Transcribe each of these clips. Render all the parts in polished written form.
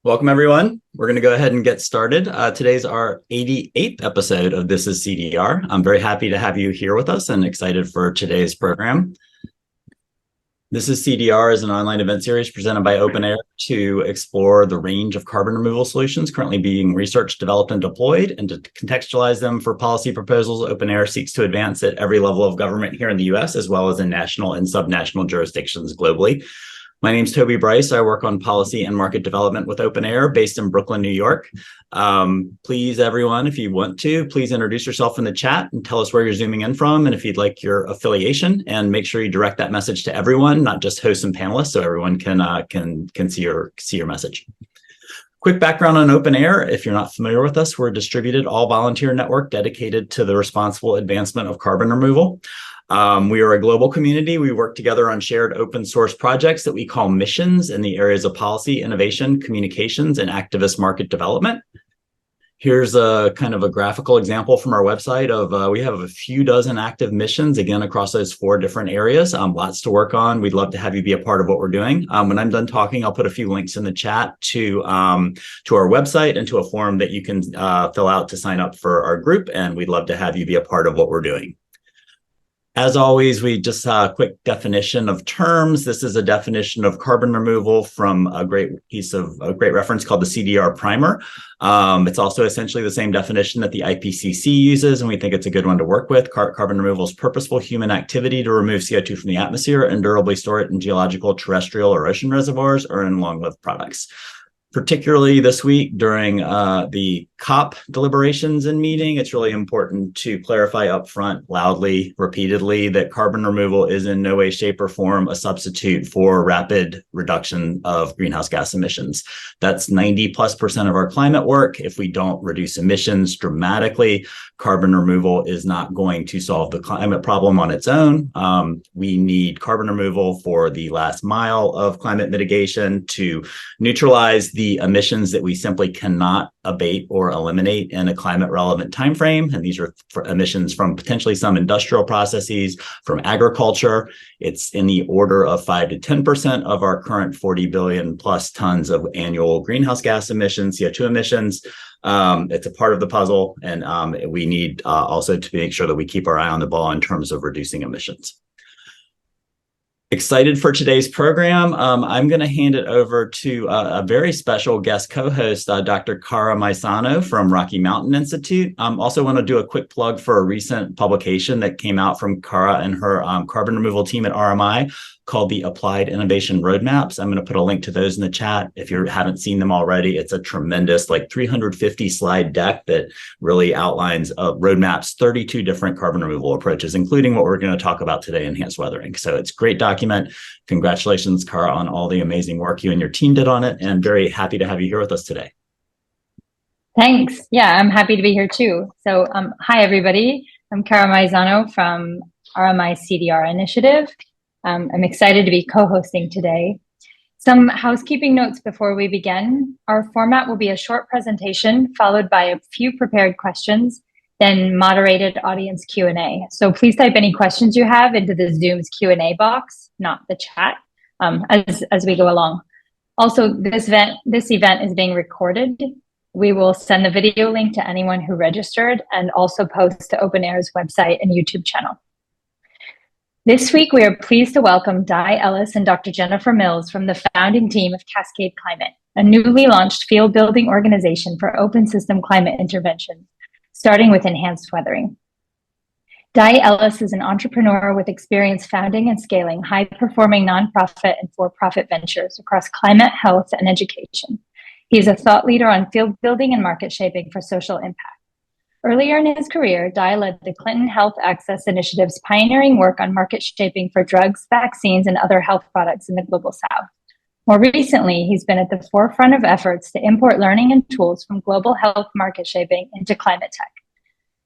Welcome, everyone. We're going to go ahead and get started. Today's our 88th episode of This is CDR. I'm very happy to have you here with us and excited for today's program. This is CDR is an online event series presented by OpenAir to explore the range of carbon removal solutions currently being researched, developed, and deployed, and to contextualize them for policy proposals. OpenAir seeks to advance at every level of government here in the U.S., as well as in national and subnational jurisdictions globally. My name's Toby Bryce. I work on policy and market development with OpenAir based in Brooklyn, New York. Please, everyone, if you want to, please introduce yourself in the chat and tell us where you're zooming in from and if you'd like your affiliation, and make sure you direct that message to everyone, not just hosts and panelists, so everyone can see your message. Quick background on OpenAir. If you're not familiar with us, we're a distributed all-volunteer network dedicated to the responsible advancement of carbon removal. We are a global community. We work together on shared open source projects that we call missions in the areas of policy, innovation, communications, and activist market development. Here's a kind of a graphical example from our website of we have a few dozen active missions, again, across those 4 different areas. Lots to work on. We'd love to have you be a part of what we're doing. When I'm done talking, I'll put a few links in the chat to our website and to a form that you can fill out to sign up for our group, and we'd love to have you be a part of what we're doing. As always, we just saw a quick definition of terms. This is a definition of carbon removal from a great reference called the CDR primer. It's also essentially the same definition that the IPCC uses, and we think it's a good one to work with. Carbon removal is purposeful human activity to remove CO2 from the atmosphere and durably store it in geological, terrestrial, or ocean reservoirs or in long-lived products. Particularly this week during the COP deliberations and meeting, it's really important to clarify upfront, loudly, repeatedly, that carbon removal is in no way, shape, or form a substitute for rapid reduction of greenhouse gas emissions. That's 90+% of our climate work. If we don't reduce emissions dramatically, carbon removal is not going to solve the climate problem on its own. We need carbon removal for the last mile of climate mitigation to neutralize the emissions that we simply cannot abate or eliminate in a climate relevant time frame. And these are emissions from potentially some industrial processes, from agriculture. It's in the order of 5 to 10% of our current 40 billion plus tons of annual greenhouse gas emissions, CO2 emissions. It's a part of the puzzle, and we need also to make sure that we keep our eye on the ball in terms of reducing emissions. Excited for today's program. I'm going to hand it over to a very special guest co-host, Dr. Cara Maisano from Rocky Mountain Institute. Also want to do a quick plug for a recent publication that came out from Cara and her carbon removal team at RMI called the Applied Innovation Roadmaps. I'm going to put a link to those in the chat if you haven't seen them already. It's a tremendous 350 slide deck that really outlines roadmaps, 32 different carbon removal approaches, including what we're going to talk about today, enhanced weathering. So it's a great document. Congratulations, Cara, on all the amazing work you and your team did on it, and very happy to have you here with us today. Thanks. Yeah, I'm happy to be here too. So hi, everybody. I'm Cara Maisano from RMI CDR Initiative. I'm excited to be co-hosting today. Some housekeeping notes before we begin. Our format will be a short presentation followed by a few prepared questions, then moderated audience Q&A. So please type any questions you have into the Zoom's Q&A box, not the chat, as we go along. Also, this event is being recorded. We will send the video link to anyone who registered and also post to OpenAir's website and YouTube channel. This week, we are pleased to welcome Dai Ellis and Dr. Jennifer Mills from the founding team of Cascade Climate, a newly launched field-building organization for open system climate intervention, starting with enhanced weathering. Dai Ellis is an entrepreneur with experience founding and scaling high-performing nonprofit and for-profit ventures across climate, health, and education. He is a thought leader on field building and market shaping for social impact. Earlier in his career, Dai led the Clinton Health Access Initiative's pioneering work on market shaping for drugs, vaccines, and other health products in the Global South. More recently, he's been at the forefront of efforts to import learning and tools from global health market shaping into climate tech.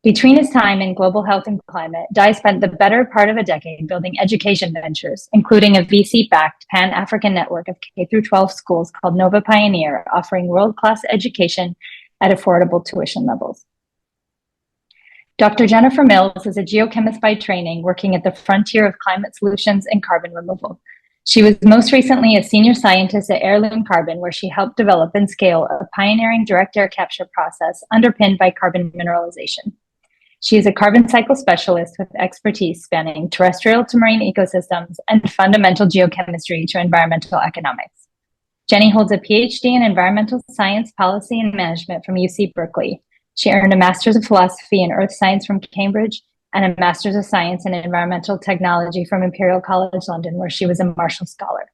Between his time in global health and climate, Dai spent the better part of a decade building education ventures, including a VC-backed Pan-African network of K-12 schools called Nova Pioneer, offering world-class education at affordable tuition levels. Dr. Jennifer Mills is a geochemist by training, working at the frontier of climate solutions and carbon removal. She was most recently a senior scientist at Heirloom Carbon, where she helped develop and scale a pioneering direct air capture process underpinned by carbon mineralization. She is a carbon cycle specialist with expertise spanning terrestrial to marine ecosystems and fundamental geochemistry to environmental economics. Jenny holds a PhD in environmental science, policy, and management from UC Berkeley. She earned a Master's of Philosophy in Earth Science from Cambridge and a Master's of Science in Environmental Technology from Imperial College London, where she was a Marshall Scholar.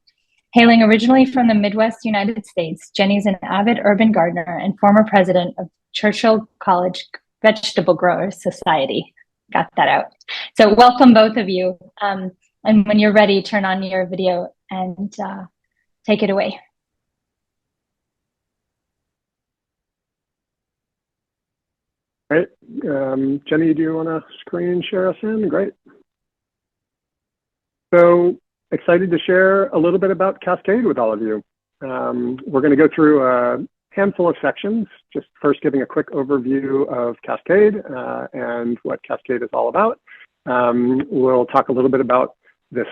Hailing originally from the Midwest United States, Jenny is an avid urban gardener and former president of Churchill College Vegetable Growers Society. Got that out. So welcome both of you. And when you're ready, turn on your video and take it away. Great. Jenny, do you want to screen share us in? Great. So excited to share a little bit about Cascade with all of you. We're going to go through a handful of sections, just first giving a quick overview of Cascade and what Cascade is all about. We'll talk a little bit about this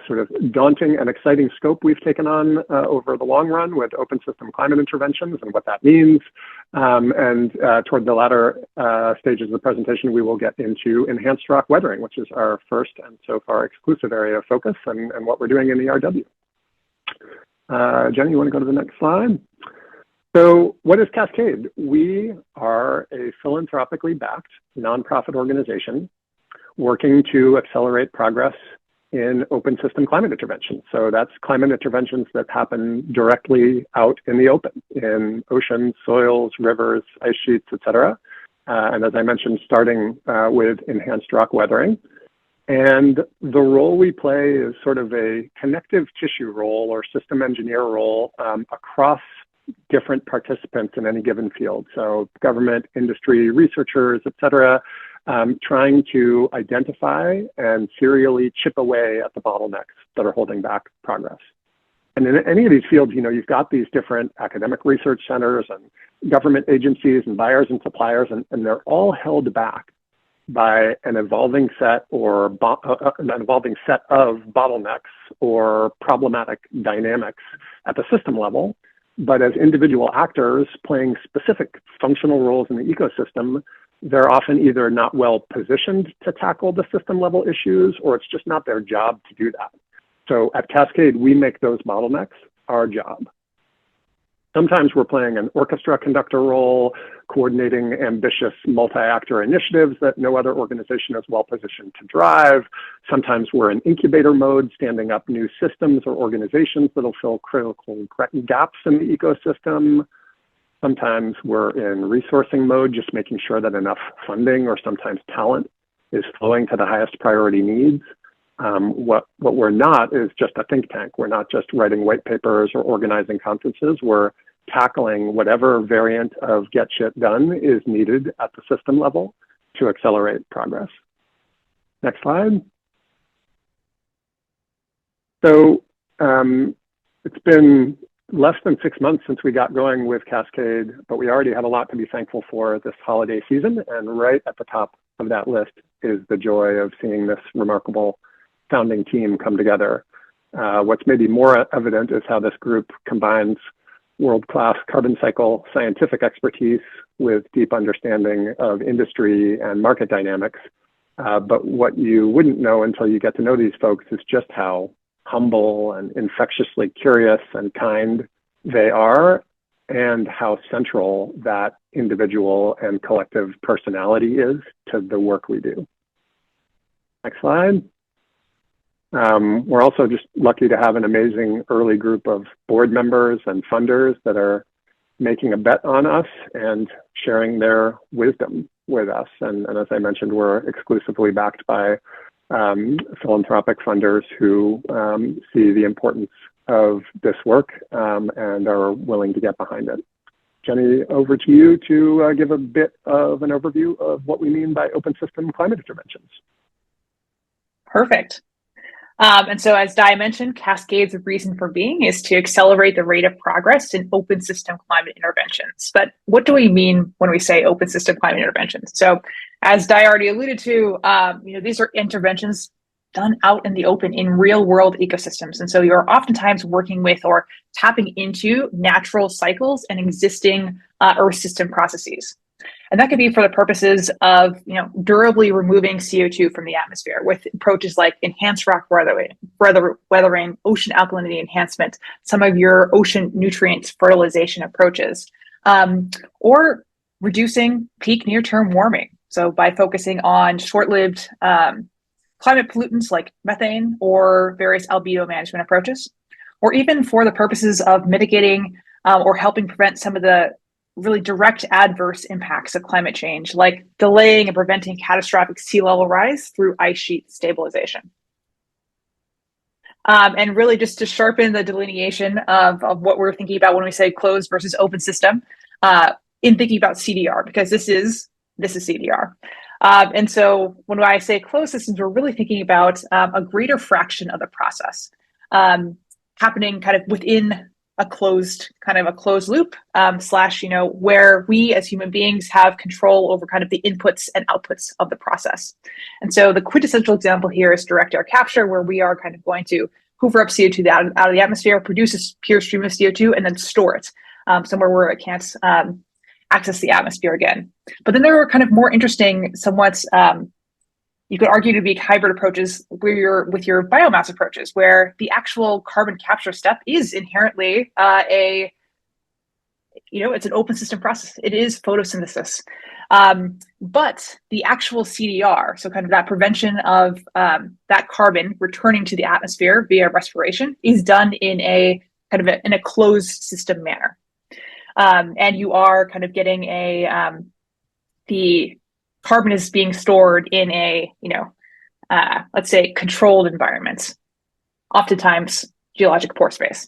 sort of daunting and exciting scope we've taken on over the long run with open system climate interventions and what that means. And toward the latter stages of the presentation, we will get into enhanced rock weathering, which is our first and so far exclusive area of focus and what we're doing in the RW. Jenny, you want to go to the next slide? So what is Cascade? We are a philanthropically backed nonprofit organization working to accelerate progress in open system climate intervention. So that's climate interventions that happen directly out in the open, in oceans, soils, rivers, ice sheets, et cetera. And as I mentioned, starting with enhanced rock weathering. And the role we play is sort of a connective tissue role or system engineer role across different participants in any given field. So government, industry, researchers, et cetera, trying to identify and serially chip away at the bottlenecks that are holding back progress. And in any of these fields, you know, you've got these different academic research centers and government agencies and buyers and suppliers, and they're all held back by an evolving set or an evolving set of bottlenecks or problematic dynamics at the system level. But as individual actors playing specific functional roles in the ecosystem, they're often either not well positioned to tackle the system level issues, or it's just not their job to do that. So at Cascade, we make those bottlenecks our job. Sometimes we're playing an orchestra conductor role, coordinating ambitious multi-actor initiatives that no other organization is well positioned to drive. Sometimes we're in incubator mode, standing up new systems or organizations that'll fill critical gaps in the ecosystem. Sometimes we're in resourcing mode, just making sure that enough funding or sometimes talent is flowing to the highest priority needs. What we're not is just a think tank. We're not just writing white papers or organizing conferences. We're tackling whatever variant of get shit done is needed at the system level to accelerate progress. Next slide. So it's been less than 6 months since we got going with Cascade, but we already have a lot to be thankful for this holiday season. And right at the top of that list is the joy of seeing this remarkable founding team come together. What's maybe more evident is how this group combines world-class carbon cycle scientific expertise with deep understanding of industry and market dynamics. But what you wouldn't know until you get to know these folks is just how humble and infectiously curious and kind they are, and how central that individual and collective personality is to the work we do. Next slide. We're also just lucky to have an amazing early group of board members and funders that are making a bet on us and sharing their wisdom with us. And as I mentioned, we're exclusively backed by philanthropic funders who see the importance of this work and are willing to get behind it. Jenny, over to you to give a bit of an overview of what we mean by open system climate interventions. Perfect. And so as Dai mentioned, Cascade's reason for being is to accelerate the rate of progress in open system climate interventions. But what do we mean when we say open system climate interventions? So as Dai already alluded to, these are interventions done out in the open in real world ecosystems. And so you're oftentimes working with or tapping into natural cycles and existing Earth system processes. And that could be for the purposes of, durably removing CO2 from the atmosphere with approaches like enhanced rock weathering, ocean alkalinity enhancement, some of your ocean nutrients fertilization approaches, or reducing peak near-term warming. So by focusing on short-lived climate pollutants like methane or various albedo management approaches, or even for the purposes of mitigating or helping prevent some of the really direct adverse impacts of climate change, like delaying and preventing catastrophic sea level rise through ice sheet stabilization. And really just to sharpen the delineation of what we're thinking about when we say closed versus open system in thinking about CDR, because this is CDR. And so when I say closed systems, we're really thinking about a greater fraction of the process happening kind of within a closed loop / where we as human beings have control over kind of the inputs and outputs of the process. And so the quintessential example here is direct air capture, where we are kind of going to hoover up CO2 out of the atmosphere, produce a pure stream of CO2, and then store it somewhere where it can't access the atmosphere again. But then there were kind of more interesting, somewhat you could argue to be hybrid approaches where with your biomass approaches, where the actual carbon capture step is inherently it's an open system process. It is photosynthesis. But the actual CDR, so kind of that prevention of that carbon returning to the atmosphere via respiration, is done in a kind of in a closed system manner. And you are kind of getting the carbon is being stored in a, let's say controlled environment, oftentimes geologic pore space.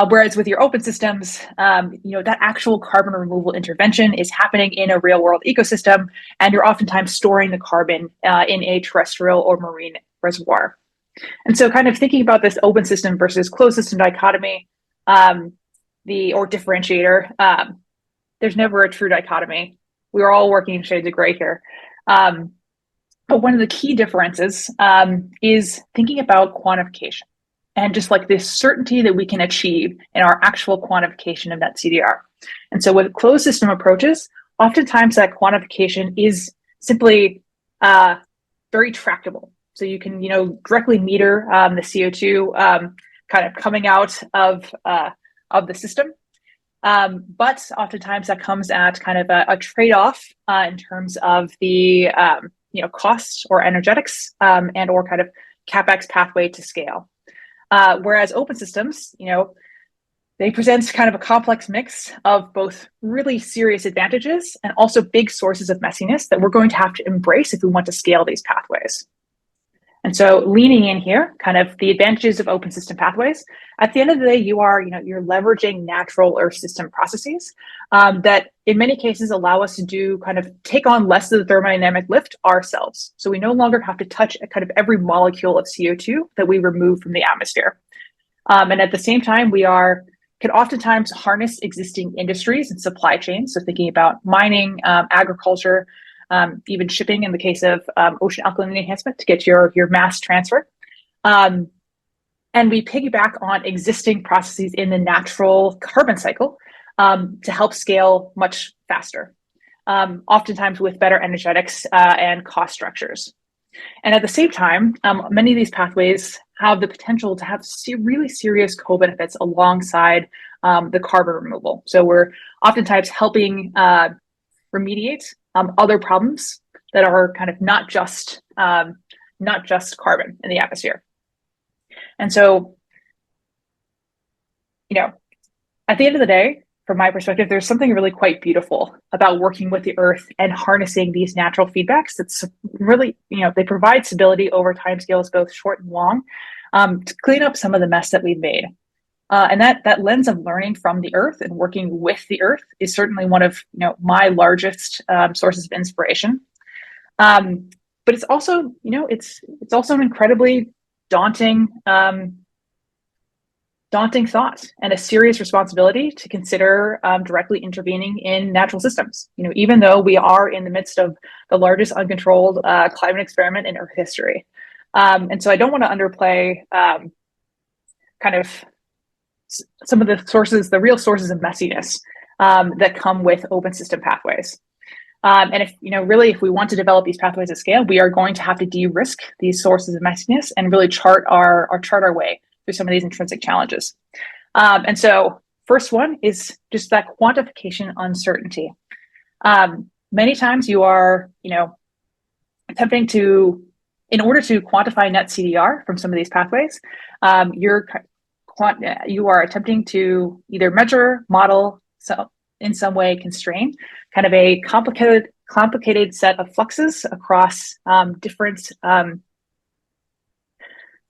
Whereas with your open systems, that actual carbon removal intervention is happening in a real world ecosystem, and you're oftentimes storing the carbon in a terrestrial or marine reservoir. And so kind of thinking about this open system versus closed system dichotomy, or differentiator, there's never a true dichotomy. We're all working in shades of gray here. But one of the key differences is thinking about quantification and just like this certainty that we can achieve in our actual quantification of that CDR. And so with closed system approaches, oftentimes that quantification is simply very tractable. So you can, directly meter the CO2 kind of coming out of the system. But oftentimes that comes at kind of a trade-off in terms of the costs or energetics and or kind of CapEx pathway to scale. Whereas open systems, they present kind of a complex mix of both really serious advantages and also big sources of messiness that we're going to have to embrace if we want to scale these pathways. And so leaning in here, kind of the advantages of open system pathways, at the end of the day, you're leveraging natural Earth system processes that in many cases allow us to take on less of the thermodynamic lift ourselves. So we no longer have to touch kind of every molecule of CO2 that we remove from the atmosphere. And at the same time, can oftentimes harness existing industries and supply chains. So thinking about mining, agriculture, even shipping in the case of ocean alkalinity enhancement to get your mass transfer. And we piggyback on existing processes in the natural carbon cycle to help scale much faster, oftentimes with better energetics and cost structures. And at the same time, many of these pathways have the potential to have really serious co-benefits alongside the carbon removal. So we're oftentimes helping remediate other problems that are kind of not just carbon in the atmosphere. And so, at the end of the day, from my perspective, there's something really quite beautiful about working with the Earth and harnessing these natural feedbacks. That's really, they provide stability over timescales, both short and long, to clean up some of the mess that we've made. And that lens of learning from the Earth and working with the Earth is certainly one of my largest sources of inspiration. But it's also it's also an incredibly daunting thought and a serious responsibility to consider directly intervening in natural systems. Even though we are in the midst of the largest uncontrolled climate experiment in Earth history. And so I don't want to underplay kind of some of the sources, the real sources of messiness that come with open system pathways. And if, really, if we want to develop these pathways at scale, we are going to have to de-risk these sources of messiness and really chart our way through some of these intrinsic challenges. And so first one is just that quantification uncertainty. Many times you are, attempting to, in order to quantify net CDR from some of these pathways, you are attempting to either measure, model, so in some way constrain kind of a complicated set of fluxes across different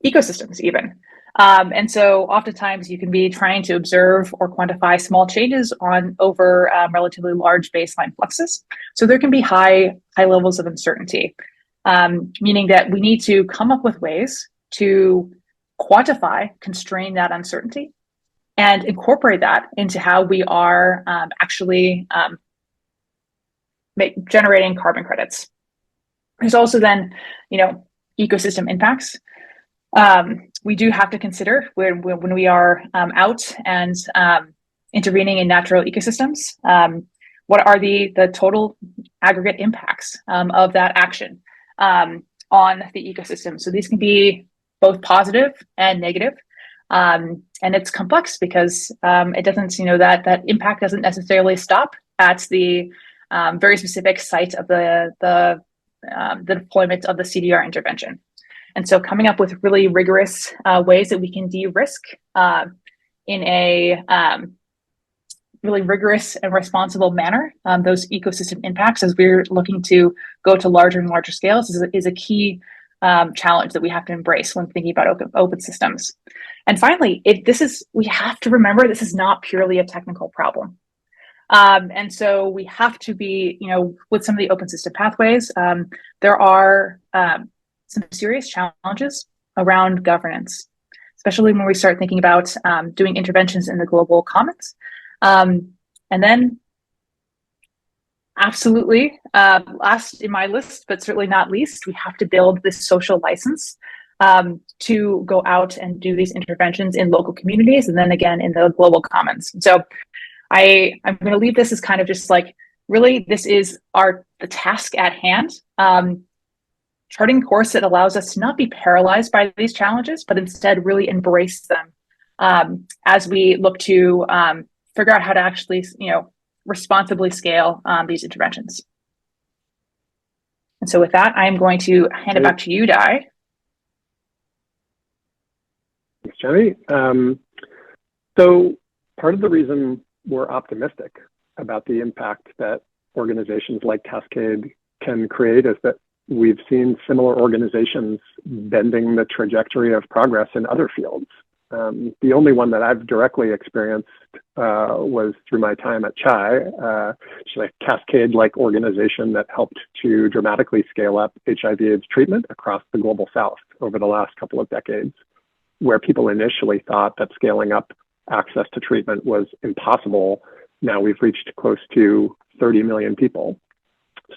ecosystems even. And so oftentimes you can be trying to observe or quantify small changes over relatively large baseline fluxes. So there can be high levels of uncertainty, meaning that we need to come up with ways to quantify, constrain that uncertainty, and incorporate that into how we are actually generating carbon credits. There's also then, ecosystem impacts. We do have to consider when we are out and intervening in natural ecosystems, what are the total aggregate impacts of that action on the ecosystem. So these can be both positive and negative. And it's complex because it doesn't, that impact doesn't necessarily stop at the very specific site of the deployment of the CDR intervention. And so coming up with really rigorous ways that we can de-risk in a really rigorous and responsible manner those ecosystem impacts as we're looking to go to larger and larger scales is a key challenge that we have to embrace when thinking about open systems. And finally, we have to remember this is not purely a technical problem. And so we have to be, with some of the open system pathways, there are some serious challenges around governance, especially when we start thinking about doing interventions in the global commons. And then absolutely, last in my list, but certainly not least, we have to build this social license to go out and do these interventions in local communities and then again in the global commons. So I'm going to leave this as kind of just like, really, this is the task at hand, charting a course that allows us to not be paralyzed by these challenges, but instead really embrace them as we look to figure out how to actually, responsibly scale these interventions. And so with that, I'm going to hand it back to you, Dai. Thanks, Jenny. So part of the reason we're optimistic about the impact that organizations like Cascade can create is that we've seen similar organizations bending the trajectory of progress in other fields. The only one that I've directly experienced was through my time at CHAI, which is a Cascade-like organization that helped to dramatically scale up HIV/AIDS treatment across the global South over the last couple of decades, where people initially thought that scaling up access to treatment was impossible. Now we've reached close to 30 million people.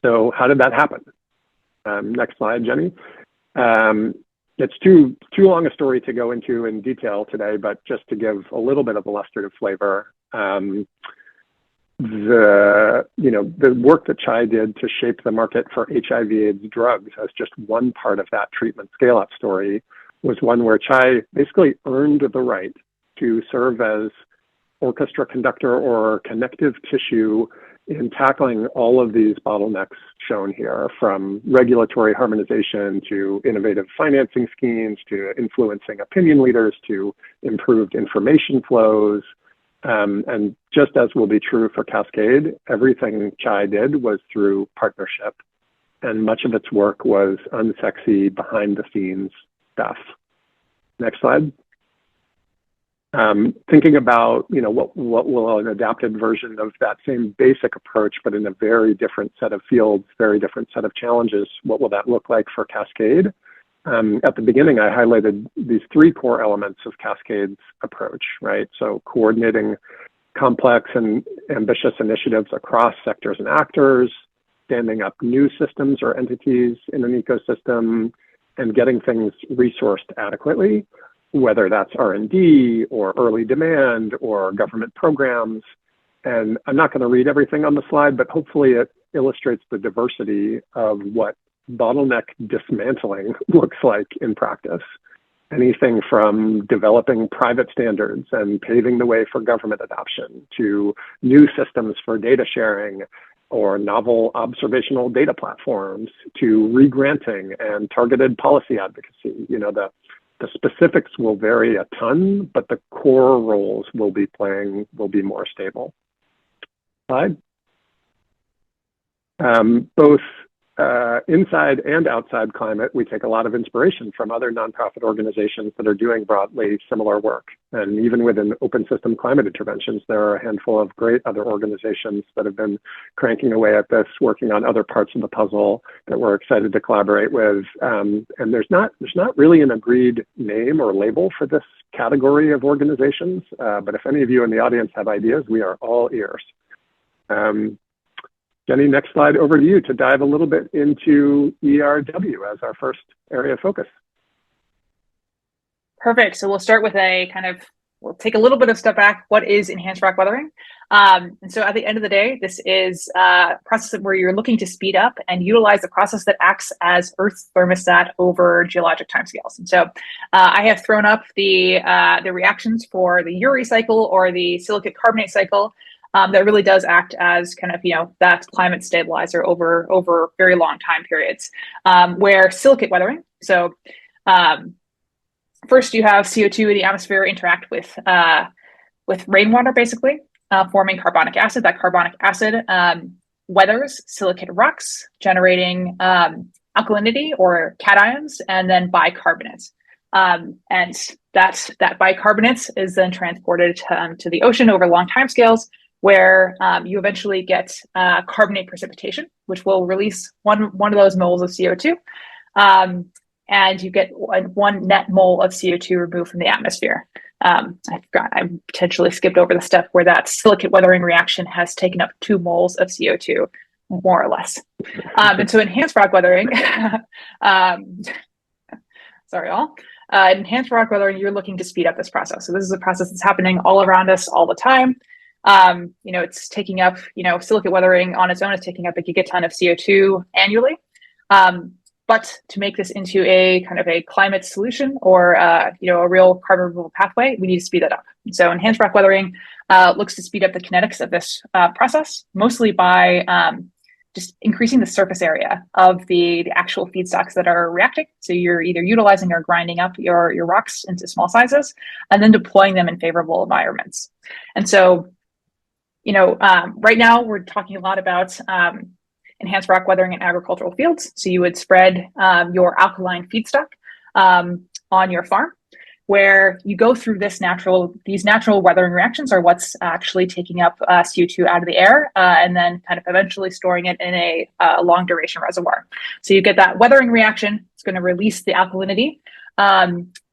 So how did that happen? Next slide, Jenny. It's too long a story to go into in detail today, but just to give a little bit of illustrative flavor, the work that CHAI did to shape the market for HIV/AIDS drugs as just one part of that treatment scale-up story was one where CHAI basically earned the right to serve as orchestra conductor or connective tissue in tackling all of these bottlenecks shown here, from regulatory harmonization to innovative financing schemes to influencing opinion leaders to improved information flows. And just as will be true for Cascade, everything CHAI did was through partnership, and much of its work was unsexy, behind the scenes stuff. Next slide. Thinking about, what will an adapted version of that same basic approach, but in a very different set of fields, very different set of challenges, what will that look like for Cascade? At the beginning, I highlighted these three core elements of Cascade's approach, right? So coordinating complex and ambitious initiatives across sectors and actors, standing up new systems or entities in an ecosystem, and getting things resourced adequately, whether that's R&D or early demand or government programs. And I'm not going to read everything on the slide, but hopefully it illustrates the diversity of what bottleneck dismantling looks like in practice. Anything from developing private standards and paving the way for government adoption to new systems for data sharing or novel observational data platforms to re-granting and targeted policy advocacy. You know, the specifics will vary a ton, but the core roles we'll be playing will be more stable. Slide. Both inside and outside climate, we take a lot of inspiration from other nonprofit organizations that are doing broadly similar work. And even within open system climate interventions, there are a handful of great other organizations that have been cranking away at this, working on other parts of the puzzle that we're excited to collaborate with. And there's not really an agreed name or label for this category of organizations. But if any of you in the audience have ideas, we are all ears. Jenny, next slide, over to you to dive a little bit into ERW as our first area of focus. Perfect. So we'll start with we'll take a little bit of step back. What is enhanced rock weathering? And so at the end of the day, this is a process where you're looking to speed up and utilize the process that acts as Earth's thermostat over geologic timescales. And so I have thrown up the reactions for the Uri cycle or the silicate carbonate cycle. That really does act as kind of, that climate stabilizer over very long time periods, where silicate weathering. So first you have CO2 in the atmosphere interact with rainwater, basically, forming carbonic acid. That carbonic acid weathers silicate rocks, generating alkalinity or cations, and then bicarbonates. And that bicarbonates is then transported to the ocean over long timescales, where you eventually get carbonate precipitation, which will release one of those moles of CO2, and you get one net mole of CO2 removed from the atmosphere. I potentially skipped over the step where that silicate weathering reaction has taken up 2 moles of CO2, more or less. And so enhanced rock weathering, sorry all, enhanced rock weathering, you're looking to speed up this process. So this is a process that's happening all around us all the time. It's taking up, silicate weathering on its own is taking up a gigaton of CO2 annually. But to make this into a kind of a climate solution or, a real carbon removal pathway, we need to speed that up. So enhanced rock weathering looks to speed up the kinetics of this process, mostly by just increasing the surface area of the actual feedstocks that are reacting. So you're either utilizing or grinding up your rocks into small sizes and then deploying them in favorable environments. And so, right now we're talking a lot about enhanced rock weathering in agricultural fields. So you would spread your alkaline feedstock on your farm, where you go through these natural weathering reactions are what's actually taking up CO2 out of the air and then kind of eventually storing it in a long duration reservoir. So you get that weathering reaction. It's going to release the alkalinity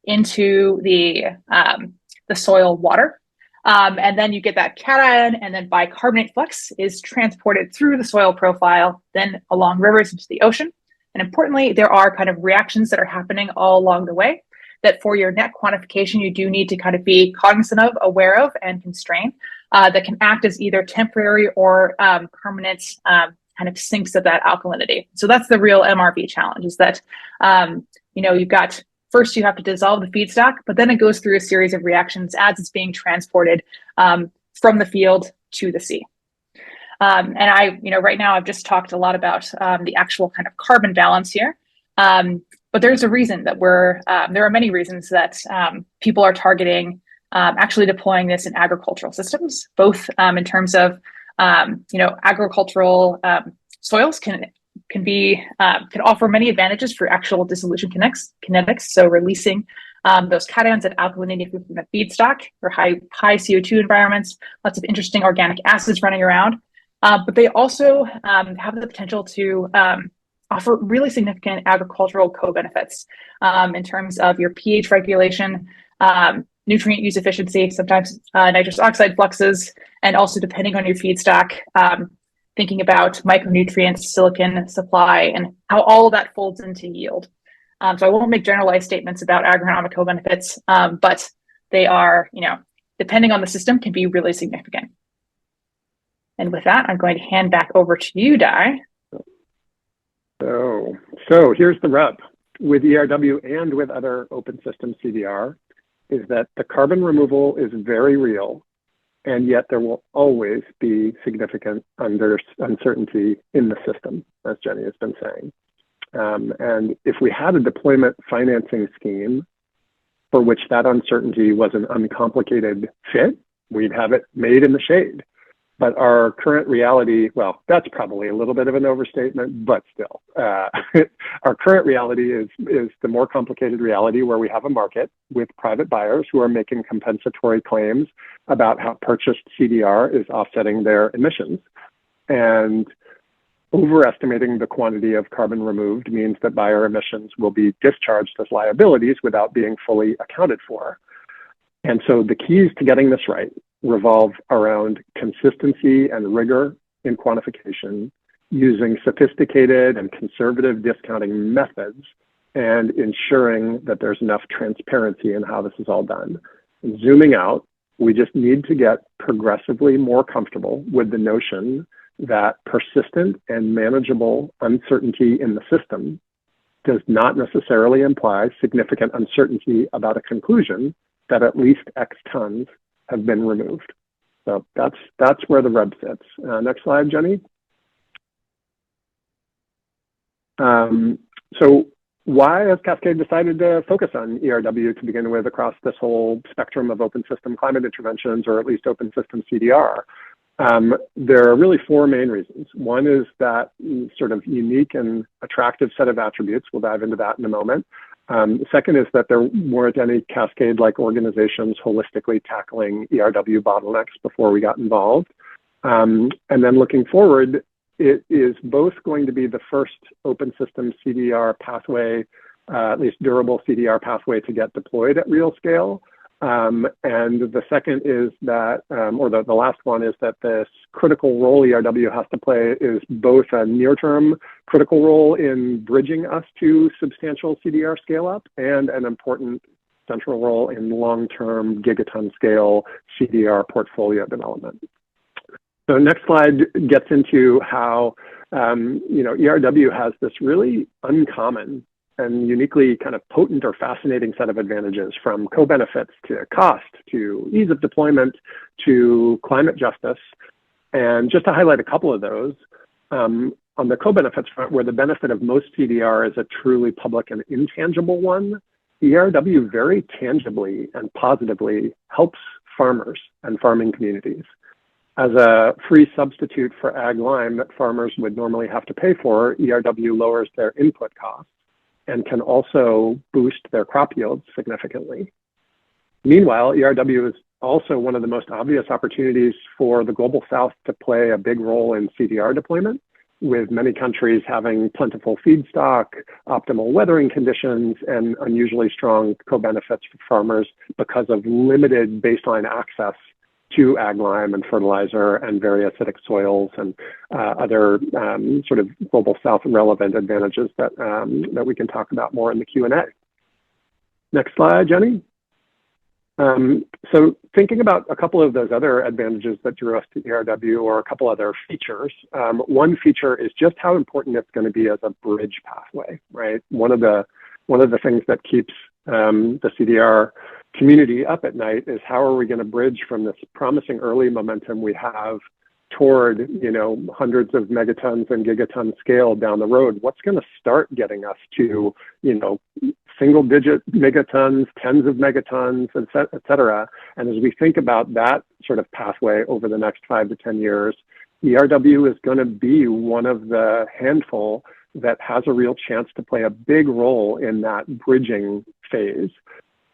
into the soil water. And then you get that cation, and then bicarbonate flux is transported through the soil profile, then along rivers into the ocean. And importantly, there are kind of reactions that are happening all along the way that for your net quantification, you do need to kind of be cognizant of, aware of, and constrain that can act as either temporary or permanent kind of sinks of that alkalinity. So that's the real MRV challenge, is that, you've got first, you have to dissolve the feedstock, but then it goes through a series of reactions as it's being transported from the field to the sea. And right now I've just talked a lot about the actual kind of carbon balance here. But there's a reason that there are many reasons that people are targeting actually deploying this in agricultural systems, both in terms of, agricultural soils can offer many advantages for actual dissolution kinetics. So releasing those cations and alkalinity from the feedstock for high CO2 environments, lots of interesting organic acids running around. But they also have the potential to offer really significant agricultural co-benefits in terms of your pH regulation, nutrient use efficiency, sometimes nitrous oxide fluxes, and also depending on your feedstock, thinking about micronutrients, silicon supply, and how all of that folds into yield. So I won't make generalized statements about agronomic co-benefits, but they are, depending on the system, can be really significant. And with that, I'm going to hand back over to you, Dai. So here's the rub with ERW and with other open system CDR is that the carbon removal is very real, and yet there will always be significant uncertainty in the system, as Jenny has been saying. And if we had a deployment financing scheme for which that uncertainty was an uncomplicated fit, we'd have it made in the shade. But our current reality, well, that's probably a little bit of an overstatement, but still, our current reality is the more complicated reality where we have a market with private buyers who are making compensatory claims about how purchased CDR is offsetting their emissions. And overestimating the quantity of carbon removed means that buyer emissions will be discharged as liabilities without being fully accounted for. And so the keys to getting this right revolve around consistency and rigor in quantification, using sophisticated and conservative discounting methods, and ensuring that there's enough transparency in how this is all done. And zooming out, we just need to get progressively more comfortable with the notion that persistent and manageable uncertainty in the system does not necessarily imply significant uncertainty about a conclusion that at least X tons have been removed. So that's where the rub sits. Next slide, Jenny. So why has Cascade decided to focus on ERW to begin with across this whole spectrum of open system climate interventions, or at least open system CDR? There are really four main reasons. One is that sort of unique and attractive set of attributes. We'll dive into that in a moment. The second is that there weren't any Cascade-like organizations holistically tackling ERW bottlenecks before we got involved. And then looking forward, it is both going to be the first open system CDR pathway, at least durable CDR pathway to get deployed at real scale. And the second is that, or the last one is that this critical role ERW has to play is both a near-term critical role in bridging us to substantial CDR scale-up and an important central role in long-term gigaton scale CDR portfolio development. So next slide gets into how, ERW has this really uncommon and uniquely kind of potent or fascinating set of advantages, from co-benefits to cost, to ease of deployment, to climate justice. And just to highlight a couple of those, on the co-benefits front, where the benefit of most CDR is a truly public and intangible one, ERW very tangibly and positively helps farmers and farming communities. As a free substitute for ag lime that farmers would normally have to pay for, ERW lowers their input costs and can also boost their crop yields significantly. Meanwhile, ERW is also one of the most obvious opportunities for the Global South to play a big role in CDR deployment, with many countries having plentiful feedstock, optimal weathering conditions, and unusually strong co-benefits for farmers because of limited baseline access to ag lime and fertilizer and very acidic soils and other sort of Global South relevant advantages that, that we can talk about more in the Q&A. Next slide, Jenny. So thinking about a couple of those other advantages that drew us to ERW, or a couple other features. One feature is just how important it's going to be as a bridge pathway, right? One of the things that keeps the CDR community up at night is how are we going to bridge from this promising early momentum we have toward, hundreds of megatons and gigaton scale down the road? What's going to start getting us to, single digit megatons, tens of megatons, et cetera. And as we think about that sort of pathway over the next 5 to 10 years, ERW is going to be one of the handful that has a real chance to play a big role in that bridging phase.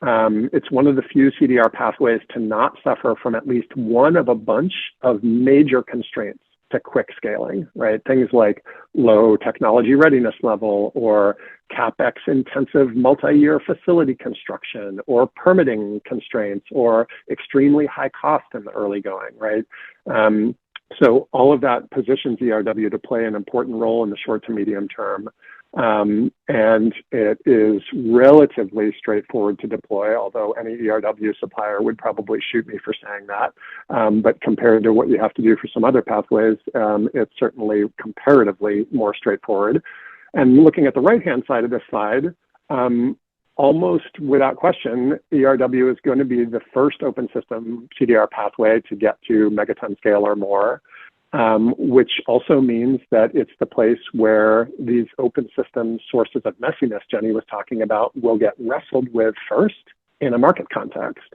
It's one of the few CDR pathways to not suffer from at least one of a bunch of major constraints to quick scaling, right? Things like low technology readiness level, or CapEx intensive multi-year facility construction, or permitting constraints, or extremely high cost in the early going, right? So all of that positions ERW to play an important role in the short to medium term. And it is relatively straightforward to deploy, although any ERW supplier would probably shoot me for saying that. But compared to what you have to do for some other pathways, it's certainly comparatively more straightforward. And looking at the right-hand side of this slide, almost without question, ERW is going to be the first open system CDR pathway to get to megaton scale or more. Which also means that it's the place where these open system sources of messiness Jenny was talking about will get wrestled with first in a market context.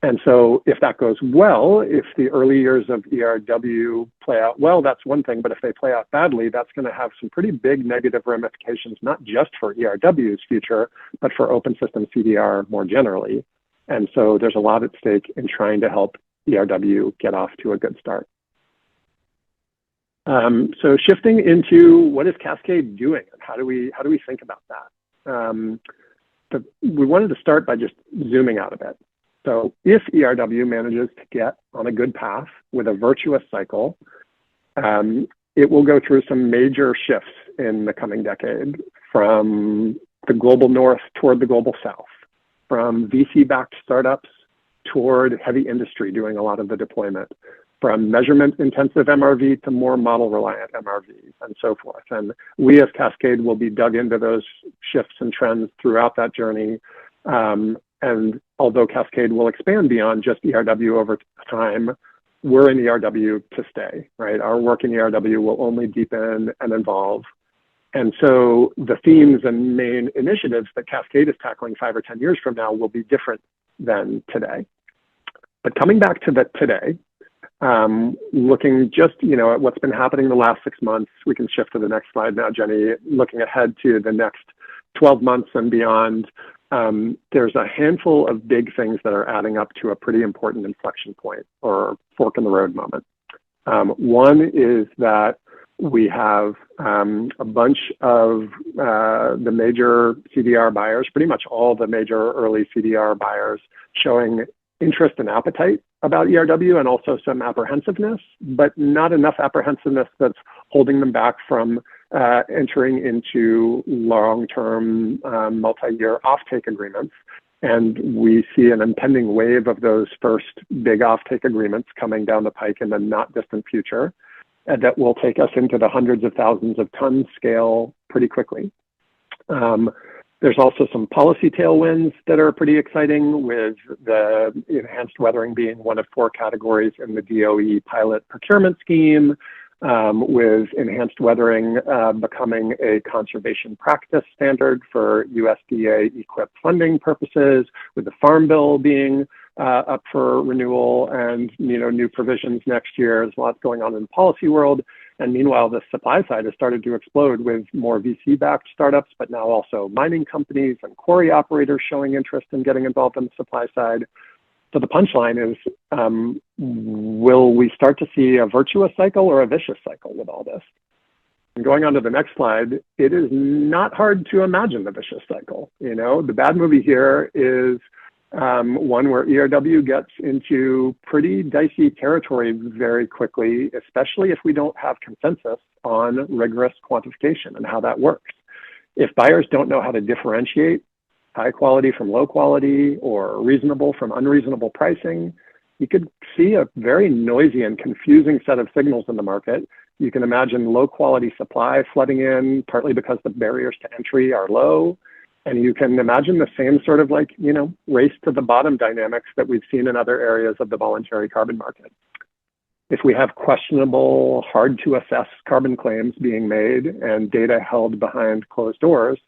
And so if that goes well, if the early years of ERW play out well, that's one thing, but if they play out badly, that's going to have some pretty big negative ramifications, not just for ERW's future, but for open system CDR more generally. And so there's a lot at stake in trying to help ERW get off to a good start. So shifting into what is Cascade doing and how do we think about that? We wanted to start by just zooming out a bit. So if ERW manages to get on a good path with a virtuous cycle, it will go through some major shifts in the coming decade, from the global north toward the global south, from VC-backed startups toward heavy industry doing a lot of the deployment, from measurement-intensive MRV to more model-reliant MRV, and so forth. And we as Cascade will be dug into those shifts and trends throughout that journey. And although Cascade will expand beyond just ERW over time, we're in ERW to stay, right? Our work in ERW will only deepen and evolve. And so the themes and main initiatives that Cascade is tackling 5 or 10 years from now will be different than today. But coming back to the today, looking just, at what's been happening the last 6 months, we can shift to the next slide now, Jenny. Looking ahead to the next 12 months and beyond, there's a handful of big things that are adding up to a pretty important inflection point or fork in the road moment. One is that we have a bunch of the major CDR buyers, pretty much all the major early CDR buyers, showing interest and appetite about ERW and also some apprehensiveness, but not enough apprehensiveness that's holding them back from entering into long-term multi-year offtake agreements. And we see an impending wave of those first big offtake agreements coming down the pike in the not distant future, and that will take us into the hundreds of thousands of tons scale pretty quickly. There's also some policy tailwinds that are pretty exciting, with the enhanced weathering being one of 4 categories in the DOE pilot procurement scheme, with enhanced weathering becoming a conservation practice standard for USDA equipped funding purposes, with the Farm Bill being up for renewal and new provisions next year. There's lots going on in the policy world. And meanwhile, the supply side has started to explode with more VC-backed startups, but now also mining companies and quarry operators showing interest in getting involved in the supply side. So the punchline is, will we start to see a virtuous cycle or a vicious cycle with all this? And going on to the next slide, it is not hard to imagine the vicious cycle. The bad movie here is one where ERW gets into pretty dicey territory very quickly, especially if we don't have consensus on rigorous quantification and how that works. If buyers don't know how to differentiate high quality from low quality or reasonable from unreasonable pricing, you could see a very noisy and confusing set of signals in the market. You can imagine low quality supply flooding in, partly because the barriers to entry are low. And you can imagine the same sort of race to the bottom dynamics that we've seen in other areas of the voluntary carbon market. If we have questionable, hard to assess carbon claims being made and data held behind closed doors,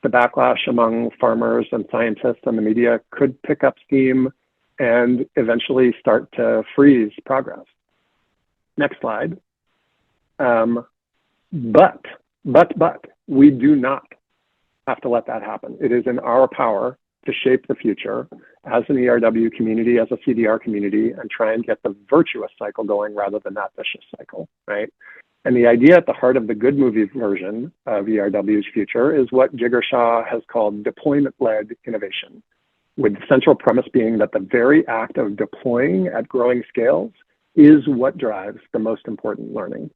the backlash among farmers and scientists and the media could pick up steam and eventually start to freeze progress. Next slide. But we do not have to let that happen. It is in our power to shape the future as an ERW community, as a CDR community, and try and get the virtuous cycle going rather than that vicious cycle, right? And the idea at the heart of the good movie version of ERW's future is what Jigar Shah has called deployment-led innovation, with the central premise being that the very act of deploying at growing scales is what drives the most important learning.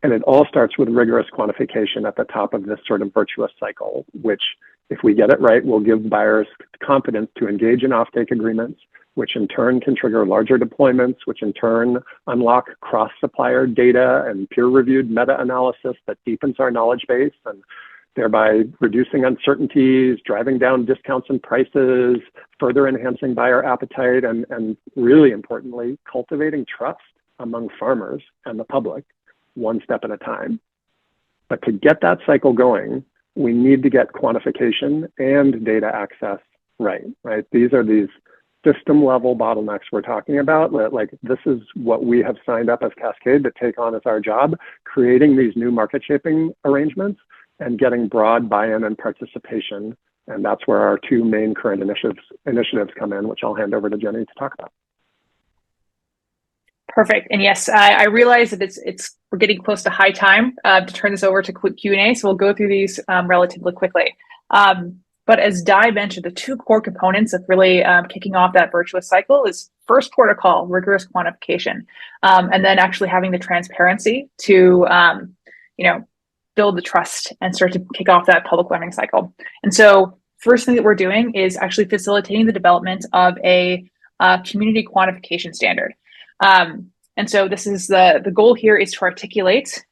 And it all starts with rigorous quantification at the top of this sort of virtuous cycle, which, if we get it right, will give buyers confidence to engage in offtake agreements, which in turn can trigger larger deployments, which in turn unlock cross-supplier data and peer-reviewed meta-analysis that deepens our knowledge base, and thereby reducing uncertainties, driving down discounts and prices, further enhancing buyer appetite, and really importantly, cultivating trust among farmers and the public, one step at a time. But to get that cycle going, we need to get quantification and data access right? These are these system level bottlenecks we're talking about. Like, this is what we have signed up as Cascade to take on as our job, creating these new market shaping arrangements and getting broad buy-in and participation. And that's where our two main current initiatives come in, which I'll hand over to Jenny to talk about. Perfect. And yes, I realize that we're getting close to high time to turn this over to quick Q&A. So we'll go through these relatively quickly. But as Dai mentioned, the two core components of really kicking off that virtuous cycle is first protocol, rigorous quantification, and then actually having the transparency to build the trust and start to kick off that public learning cycle. And so first thing that we're doing is actually facilitating the development of a community quantification standard. And so this is the goal here is to articulate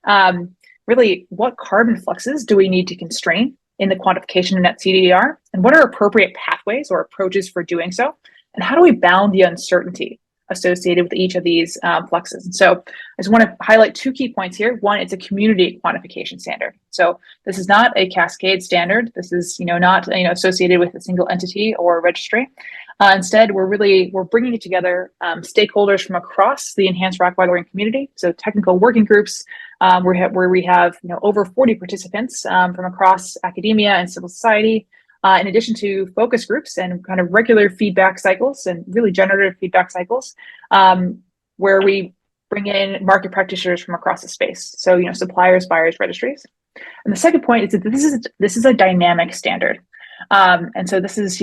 really what carbon fluxes do we need to constrain in the quantification of net CDR, and what are appropriate pathways or approaches for doing so, and how do we bound the uncertainty associated with each of these fluxes. And so I just want to highlight two key points here. One, it's a community quantification standard. So this is not a Cascade standard. This is not associated with a single entity or registry. Instead, we're bringing it together stakeholders from across the enhanced rock weathering community. So technical working groups where we have over 40 participants from across academia and civil society, in addition to focus groups and kind of regular feedback cycles and really generative feedback cycles, where we bring in market practitioners from across the space. So suppliers, buyers, registries. And the second point is that this is a dynamic standard, and so this is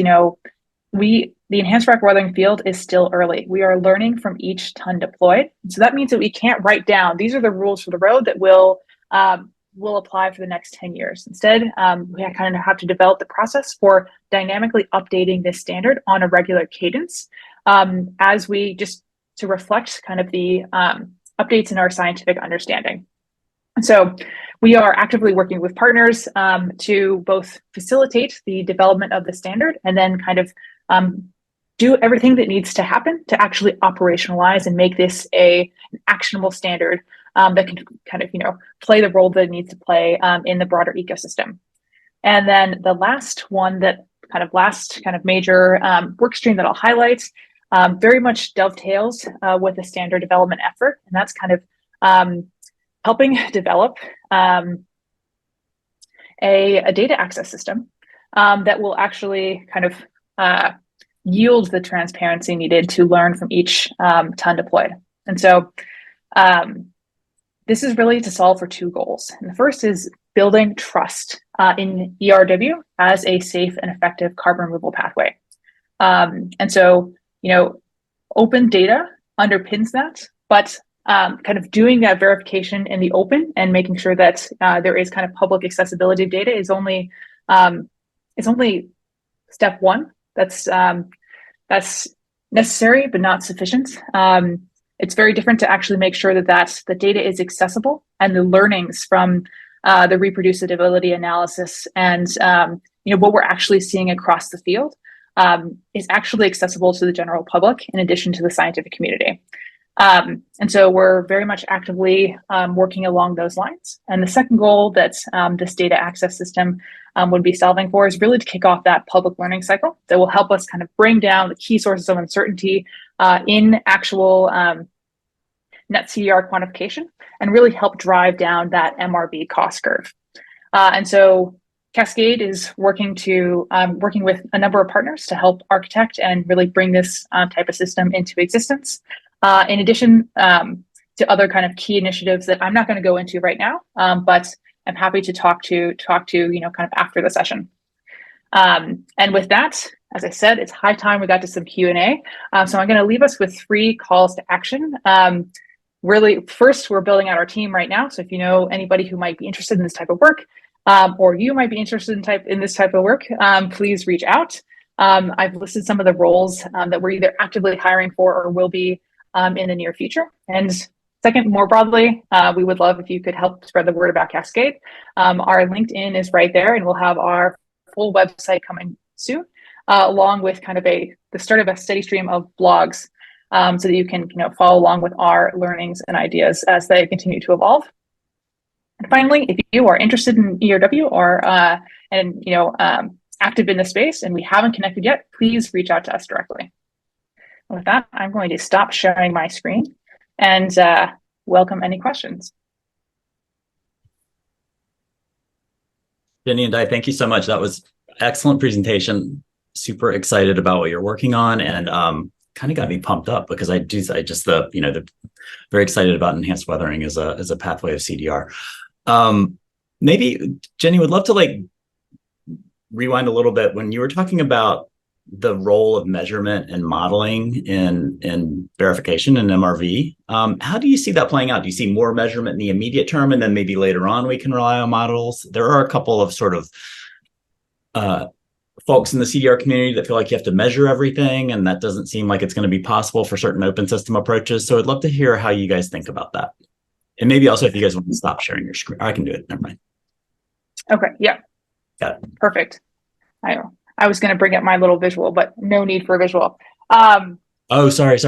the enhanced rock weathering field is still early. We are learning from each ton deployed. So that means that we can't write down, these are the rules for the road that will apply for the next 10 years. Instead, we kind of have to develop the process for dynamically updating this standard on a regular cadence as we just to reflect kind of the updates in our scientific understanding. And so we are actively working with partners to both facilitate the development of the standard and then kind of do everything that needs to happen to actually operationalize and make this an actionable standard that can kind of play the role that it needs to play in the broader ecosystem. And then the last one, last major work stream that I'll highlight very much dovetails with the standard development effort, and that's kind of helping develop a data access system that will actually kind of yield the transparency needed to learn from each ton deployed. And so this is really to solve for two goals. And the first is building trust in ERW as a safe and effective carbon removal pathway. And so, open data underpins that, but kind of doing that verification in the open and making sure that there is kind of public accessibility of data is only step one. That's necessary, but not sufficient. It's very different to actually make sure that the data is accessible and the learnings from the reproducibility analysis and what we're actually seeing across the field is actually accessible to the general public in addition to the scientific community. And so we're very much actively working along those lines. And the second goal that this data access system would be solving for is really to kick off that public learning cycle that will help us kind of bring down the key sources of uncertainty in actual net CDR quantification and really help drive down that MRV cost curve. And so Cascade is working with a number of partners to help architect and really bring this type of system into existence. In addition to other kind of key initiatives that I'm not going to go into right now, but I'm happy to talk to kind of after the session. And with that, as I said, it's high time we got to some Q&A. So I'm going to leave us with 3 calls to action. really, first, we're building out our team right now. So if you know anybody who might be interested in this type of work, or you might be interested in this type of work, please reach out. I've listed some of the roles that we're either actively hiring for or will be in the near future. And second, more broadly, we would love if you could help spread the word about Cascade. Our LinkedIn is right there, and we'll have our full website coming soon, along with kind of the start of a steady stream of blogs, so that you can follow along with our learnings and ideas as they continue to evolve. And finally, if you are interested in ERW or active in the space and we haven't connected yet, please reach out to us directly. And with that, I'm going to stop sharing my screen and welcome any questions. Jenny and Dai, thank you so much. That was excellent presentation. Super excited about what you're working on, and kind of got me pumped up because the very excited about enhanced weathering as a pathway of CDR. Maybe Jenny would love to rewind a little bit when you were talking about the role of measurement and modeling in verification and MRV. How do you see that playing out? Do you see more measurement in the immediate term, and then maybe later on we can rely on models? There are a couple of sort of folks in the CDR community that feel like you have to measure everything, and that doesn't seem like it's going to be possible for certain open system approaches. So I'd love to hear how you guys think about that. And maybe also if you guys want to stop sharing your screen. I can do it. Never mind. Okay. Yeah. Got it. Perfect. I was going to bring up my little visual, but no need for a visual. Oh, sorry.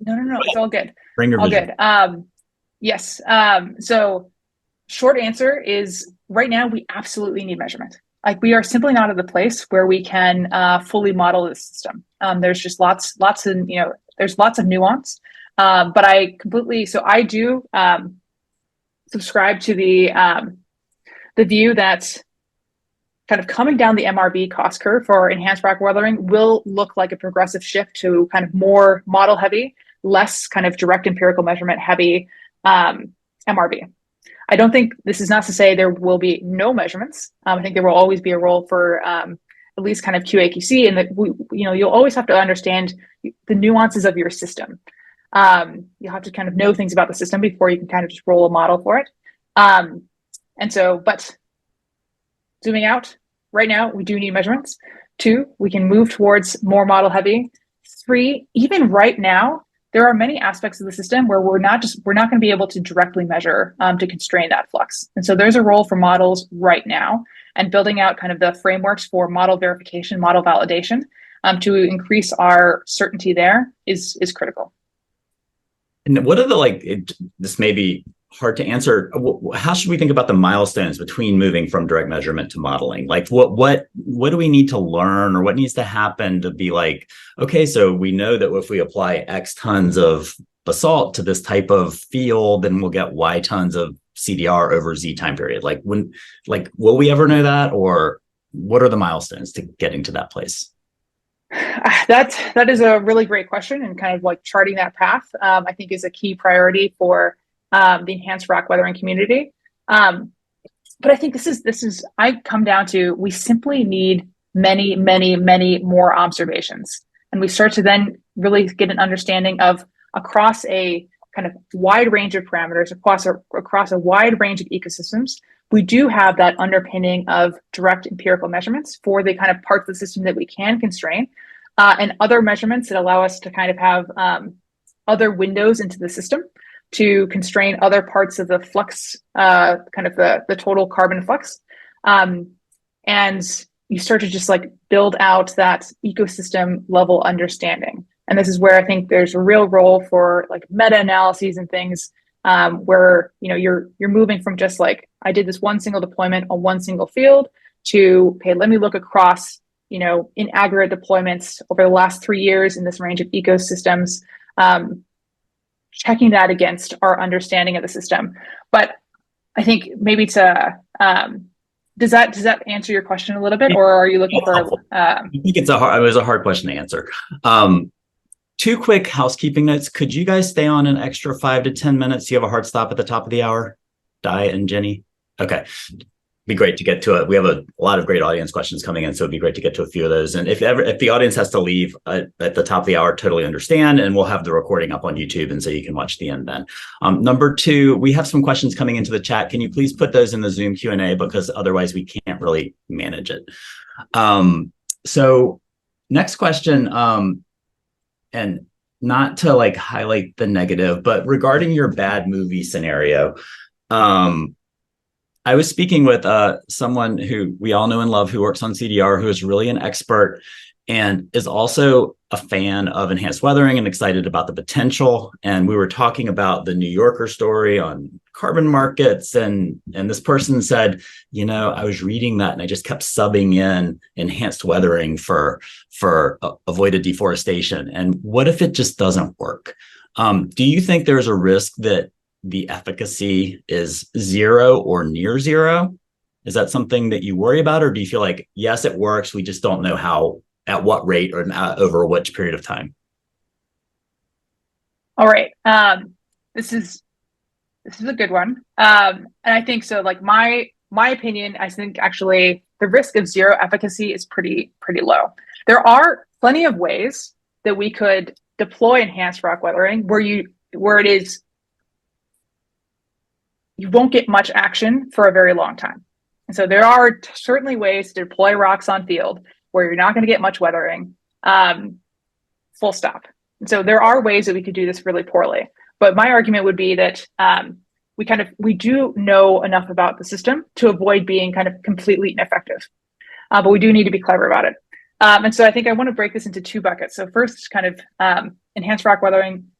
No. It's all good. Bring your visual. All good. Yes. So short answer is right now we absolutely need measurement. We are simply not at the place where we can fully model the system. There's just lots of, there's lots of nuance. But I do subscribe to the view that kind of coming down the MRV cost curve for enhanced rock weathering will look like a progressive shift to kind of more model heavy, less kind of direct empirical measurement heavy MRV. I don't think this is not to say there will be no measurements. I think there will always be a role for at least kind of QA/QC, and that you'll always have to understand the nuances of your system. You'll have to kind of know things about the system before you can kind of just roll a model for it. But zooming out, right now, we do need measurements. 2, we can move towards more model heavy. 3, even right now, there are many aspects of the system where we're not going to be able to directly measure to constrain that flux. And so there's a role for models right now, and building out kind of the frameworks for model verification, model validation to increase our certainty there is critical. And what are this may be hard to answer. How should we think about the milestones between moving from direct measurement to modeling? What do we need to learn, or what needs to happen to be okay, so we know that if we apply X tons of basalt to this type of field, then we'll get Y tons of CDR over Z time period. Will we ever know that, or what are the milestones to getting to that place? That is a really great question, and kind of charting that path, I think is a key priority for the enhanced rock weathering community. But I think this is I come down to, we simply need many, many, many more observations. And we start to then really get an understanding of across a kind of wide range of parameters, across a wide range of ecosystems. We do have that underpinning of direct empirical measurements for the kind of parts of the system that we can constrain, and other measurements that allow us to kind of have other windows into the system to constrain other parts of the flux, kind of the total carbon flux. And you start to just build out that ecosystem level understanding. And this is where I think there's a real role for meta-analyses and things, where you're moving from just I did this one single deployment on one single field to, okay, let me look across in aggregate deployments over the last 3 years in this range of ecosystems, checking that against our understanding of the system. But I think maybe does that answer your question a little bit, or are you looking for? I think it was a hard question to answer. 2 quick housekeeping notes. Could you guys stay on an extra 5 to 10 minutes? You have a hard stop at the top of the hour, Dai and Jenny. Okay. be great to get to it. We have a lot of great audience questions coming in, so it'd be great to get to a few of those. And if the audience has to leave at the top of the hour, totally understand, and we'll have the recording up on YouTube, and so you can watch the end then. Number two, we have some questions coming into the chat. Can you please put those in the Zoom Q&A, because otherwise we can't really manage it. So next question, and not to like highlight the negative, but regarding your bad movie scenario, I was speaking with someone who we all know and love who works on CDR, who is really an expert and is also a fan of enhanced weathering and excited about the potential. And we were talking about the New Yorker story on carbon markets. And this person said, you know, I was reading that and I just kept subbing in enhanced weathering for avoided deforestation. And what if it just doesn't work? Do you think there's a risk that the efficacy is zero or near zero? Is that something that you worry about? Or do you feel like, yes, it works, we just don't know how, at what rate, or over which period of time? All right. This is a good one. And I think so, like my opinion, I think actually the risk of zero efficacy is pretty low. There are plenty of ways that we could deploy enhanced rock weathering where it is you won't get much action for a very long time. And so there are certainly ways to deploy rocks on field where you're not going to get much weathering, full stop. And so there are ways that we could do this really poorly. But my argument would be that we do know enough about the system to avoid being kind of completely ineffective. But we do need to be clever about it. And so I think I want to break this into two buckets. So first, kind of enhanced rock weathering.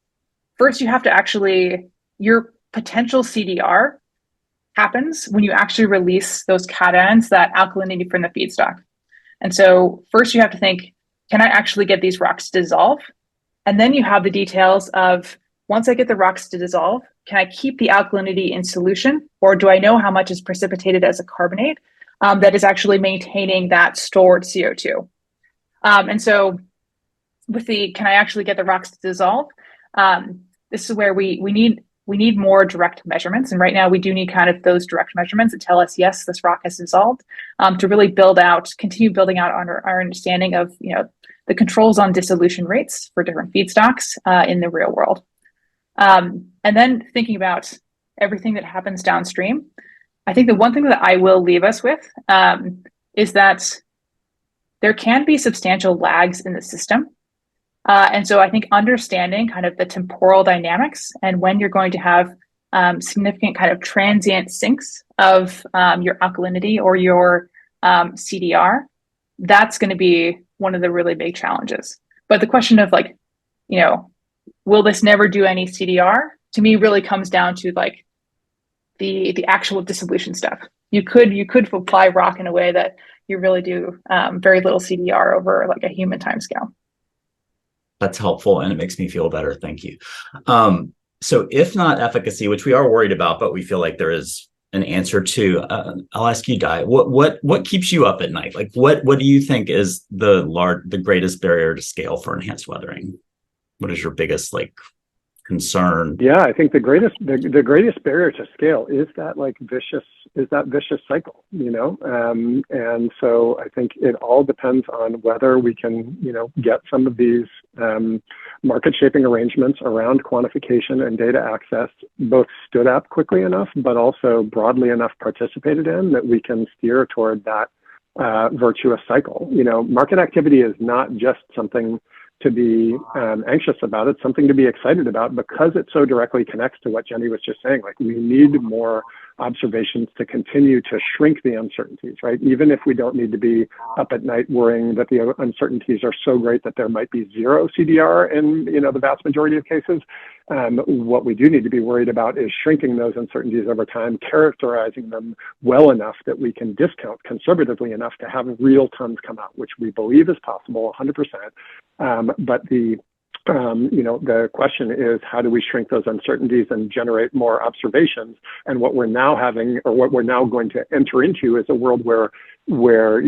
First, you have to actually, your potential CDR happens when you actually release those cations, that alkalinity from the feedstock. And so first you have to think, can I actually get these rocks to dissolve? And then you have the details of, once I get the rocks to dissolve, can I keep the alkalinity in solution? Or do I know how much is precipitated as a carbonate that is actually maintaining that stored CO2? And so with the, can I actually get the rocks to dissolve? This is where we need more direct measurements. And right now we do need kind of those direct measurements that tell us, yes, this rock has dissolved, to really continue building out our understanding of, you know, the controls on dissolution rates for different feedstocks in the real world. And then thinking about everything that happens downstream, I think the one thing that I will leave us with is that there can be substantial lags in the system. And so I think understanding kind of the temporal dynamics and when you're going to have significant kind of transient sinks of your alkalinity or your CDR, that's going to be one of the really big challenges. But the question of like, you know, will this never do any CDR, to me really comes down to like the actual dissolution stuff. You could apply rock in a way that you really do very little CDR over like a human timescale. That's helpful, and it makes me feel better. Thank you. So if not efficacy, which we are worried about, but we feel like there is an answer to, I'll ask you, Dai, what keeps you up at night? Like what do you think is the greatest barrier to scale for enhanced weathering? What is your biggest like concern? Yeah, I think the greatest barrier to scale is that vicious cycle, you know, and so I think it all depends on whether we can, you know, get some of these market shaping arrangements around quantification and data access both stood up quickly enough, but also broadly enough participated in that we can steer toward that virtuous cycle. You know, market activity is not just something to be anxious about. It's something to be excited about because it so directly connects to what Jenny was just saying. Like, we need more observations to continue to shrink the uncertainties, right? Even if we don't need to be up at night worrying that the uncertainties are so great that there might be zero CDR in, you know, the vast majority of cases. What we do need to be worried about is shrinking those uncertainties over time, characterizing them well enough that we can discount conservatively enough to have real tons come out, which we believe is possible 100%. But the question is, how do we shrink those uncertainties and generate more observations? And what we're now having, or what we're now going to enter into, is a world where where,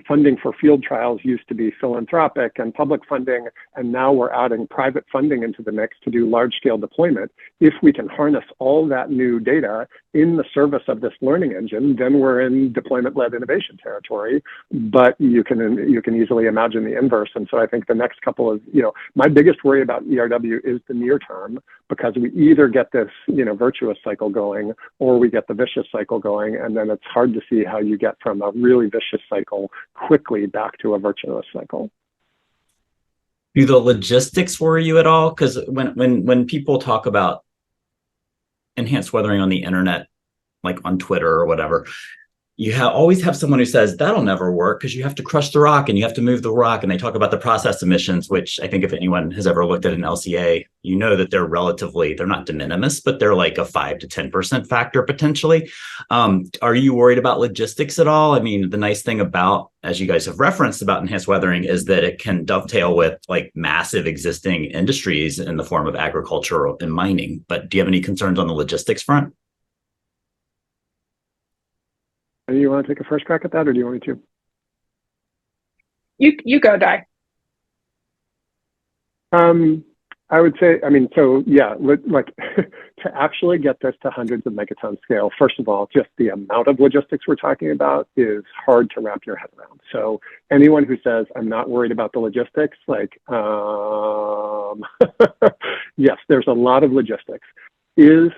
funding for field trials used to be philanthropic and public funding, and now we're adding private funding into the mix to do large-scale deployment. If we can harness all that new data in the service of this learning engine, then we're in deployment-led innovation territory. But you can easily imagine the inverse. And so I think the next couple of, my biggest worry about ERW is the near term, because we either get this, virtuous cycle going, or we get the vicious cycle going, and then it's hard to see how you get from a really vicious cycle quickly back to a virtuous cycle. Do the logistics worry you at all? Because when people talk about enhanced weathering on the internet, like on Twitter or whatever, you always have someone who says that'll never work because you have to crush the rock and you have to move the rock. And they talk about the process emissions, which I think if anyone has ever looked at an LCA, you know that they're not de minimis, but they're like a 5 to 10% factor potentially. Are you worried about logistics at all? I mean, the nice thing about, as you guys have referenced about enhanced weathering, is that it can dovetail with like massive existing industries in the form of agriculture and mining. But do you have any concerns on the logistics front? Do you want to take a first crack at that, or do you want me to? You go, Dai. I would say, like to actually get this to hundreds of megaton scale, first of all, just the amount of logistics we're talking about is hard to wrap your head around. So anyone who says, I'm not worried about the logistics, yes, there's a lot of logistics. Is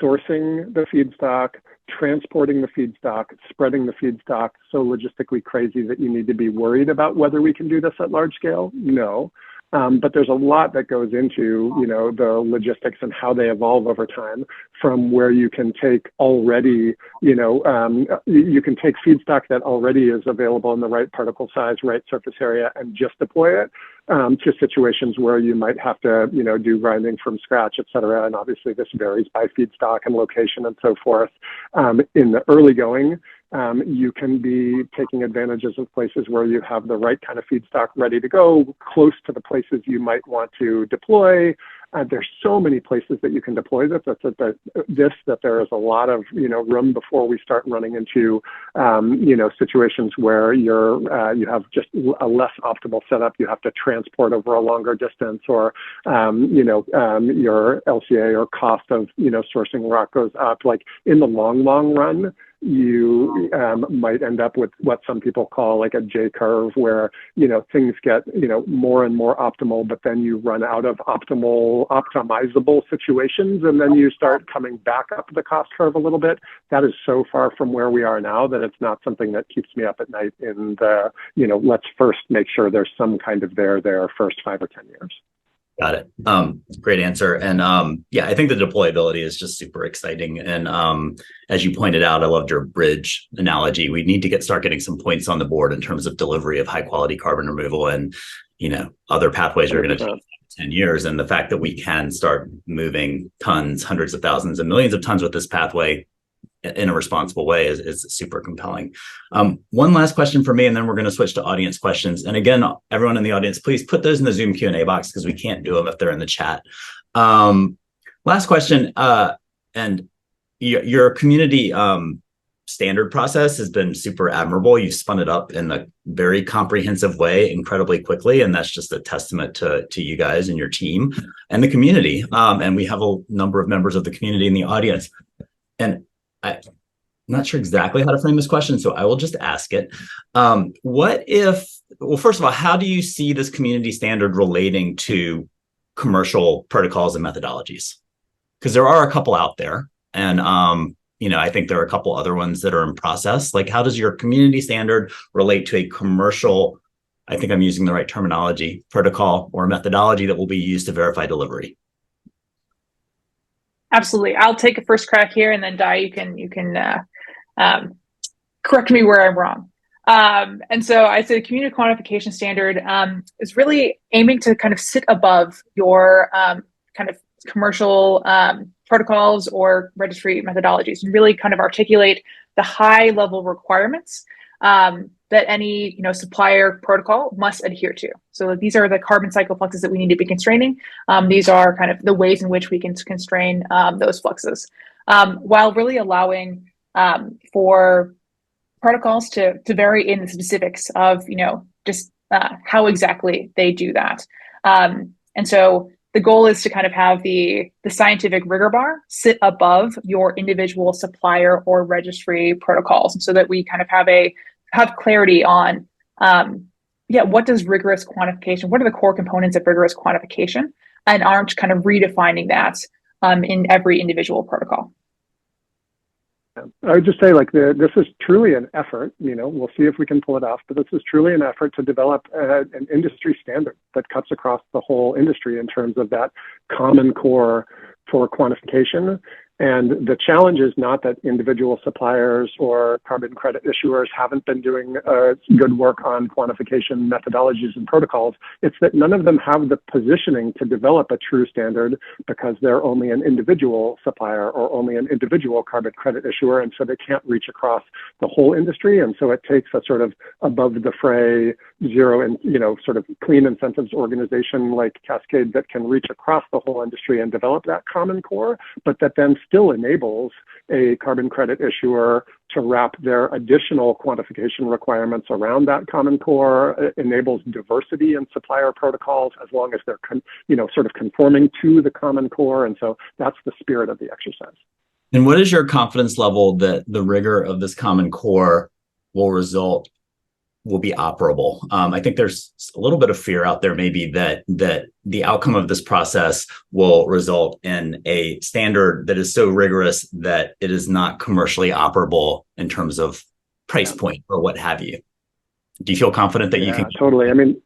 sourcing the feedstock, transporting the feedstock, spreading the feedstock so logistically crazy that you need to be worried about whether we can do this at large scale? No. But there's a lot that goes into, the logistics and how they evolve over time, from where you can take already, you can take feedstock that already is available in the right particle size, right surface area, and just deploy it, to situations where you might have to, do grinding from scratch, et cetera. And obviously this varies by feedstock and location and so forth. In the early going, you can be taking advantages of places where you have the right kind of feedstock ready to go, close to the places you might want to deploy. There's so many places that you can deploy this, that there is a lot of, room before we start running into, situations where you have just a less optimal setup. You have to transport over a longer distance, or, your LCA or cost of, sourcing rock goes up. Like in the long run, you might end up with what some people call like a J curve, where things get more and more optimal, but then you run out of optimizable situations, and then you start coming back up the cost curve a little bit. That is so far from where we are now that it's not something that keeps me up at night in the let's first make sure there's some kind of there first 5 or 10 years. Got it. Great answer. And I think the deployability is just super exciting. And as you pointed out, I loved your bridge analogy. We need to start getting some points on the board in terms of delivery of high quality carbon removal, and other pathways are going to take 10 years. And the fact that we can start moving tons, hundreds of thousands and millions of tons with this pathway in a responsible way is super compelling. One last question for me, and then we're going to switch to audience questions. And again, everyone in the audience, please put those in the Zoom Q&A box, because we can't do them if they're in the chat. Last question, and your community standard process has been super admirable. You've spun it up in a very comprehensive way, incredibly quickly. And that's just a testament to you guys and your team and the community. And we have a number of members of the community in the audience. And I'm not sure exactly how to frame this question, so I will just ask it. First of all, how do you see this community standard relating to commercial protocols and methodologies? Because there are a couple out there, and I think there are a couple other ones that are in process. Like, how does your community standard relate to a commercial, I think I'm using the right terminology, protocol or methodology that will be used to verify delivery? Absolutely. I'll take a first crack here, and then Dai, you can correct me where I'm wrong. And so I say the community quantification standard is really aiming to kind of sit above your kind of commercial protocols or registry methodologies, and really kind of articulate the high level requirements that any supplier protocol must adhere to. So these are the carbon cycle fluxes that we need to be constraining. These are kind of the ways in which we can constrain those fluxes, while really allowing for protocols to vary in the specifics of, just how exactly they do that. And so the goal is to kind of have the scientific rigor bar sit above your individual supplier or registry protocols, so that we kind of have clarity on, what does rigorous quantification, what are the core components of rigorous quantification, and aren't kind of redefining that in every individual protocol. I would just say, like, this is truly an effort. We'll see if we can pull it off, but this is truly an effort to develop an industry standard that cuts across the whole industry in terms of that common core for quantification. And the challenge is not that individual suppliers or carbon credit issuers haven't been doing good work on quantification methodologies and protocols. It's that none of them have the positioning to develop a true standard because they're only an individual supplier or only an individual carbon credit issuer. And so they can't reach across the whole industry. And so it takes a sort of above the fray, zero and, sort of clean incentives organization like Cascade that can reach across the whole industry and develop that common core, but that then still enables a carbon credit issuer to wrap their additional quantification requirements around that common core, enables diversity in supplier protocols as long as they're, sort of conforming to the common core. And so that's the spirit of the exercise. And what is your confidence level that the rigor of this common core will be operable? I think there's a little bit of fear out there, maybe that the outcome of this process will result in a standard that is so rigorous that it is not commercially operable in terms of price point or what have you. Do you feel confident that you can? Totally. I mean,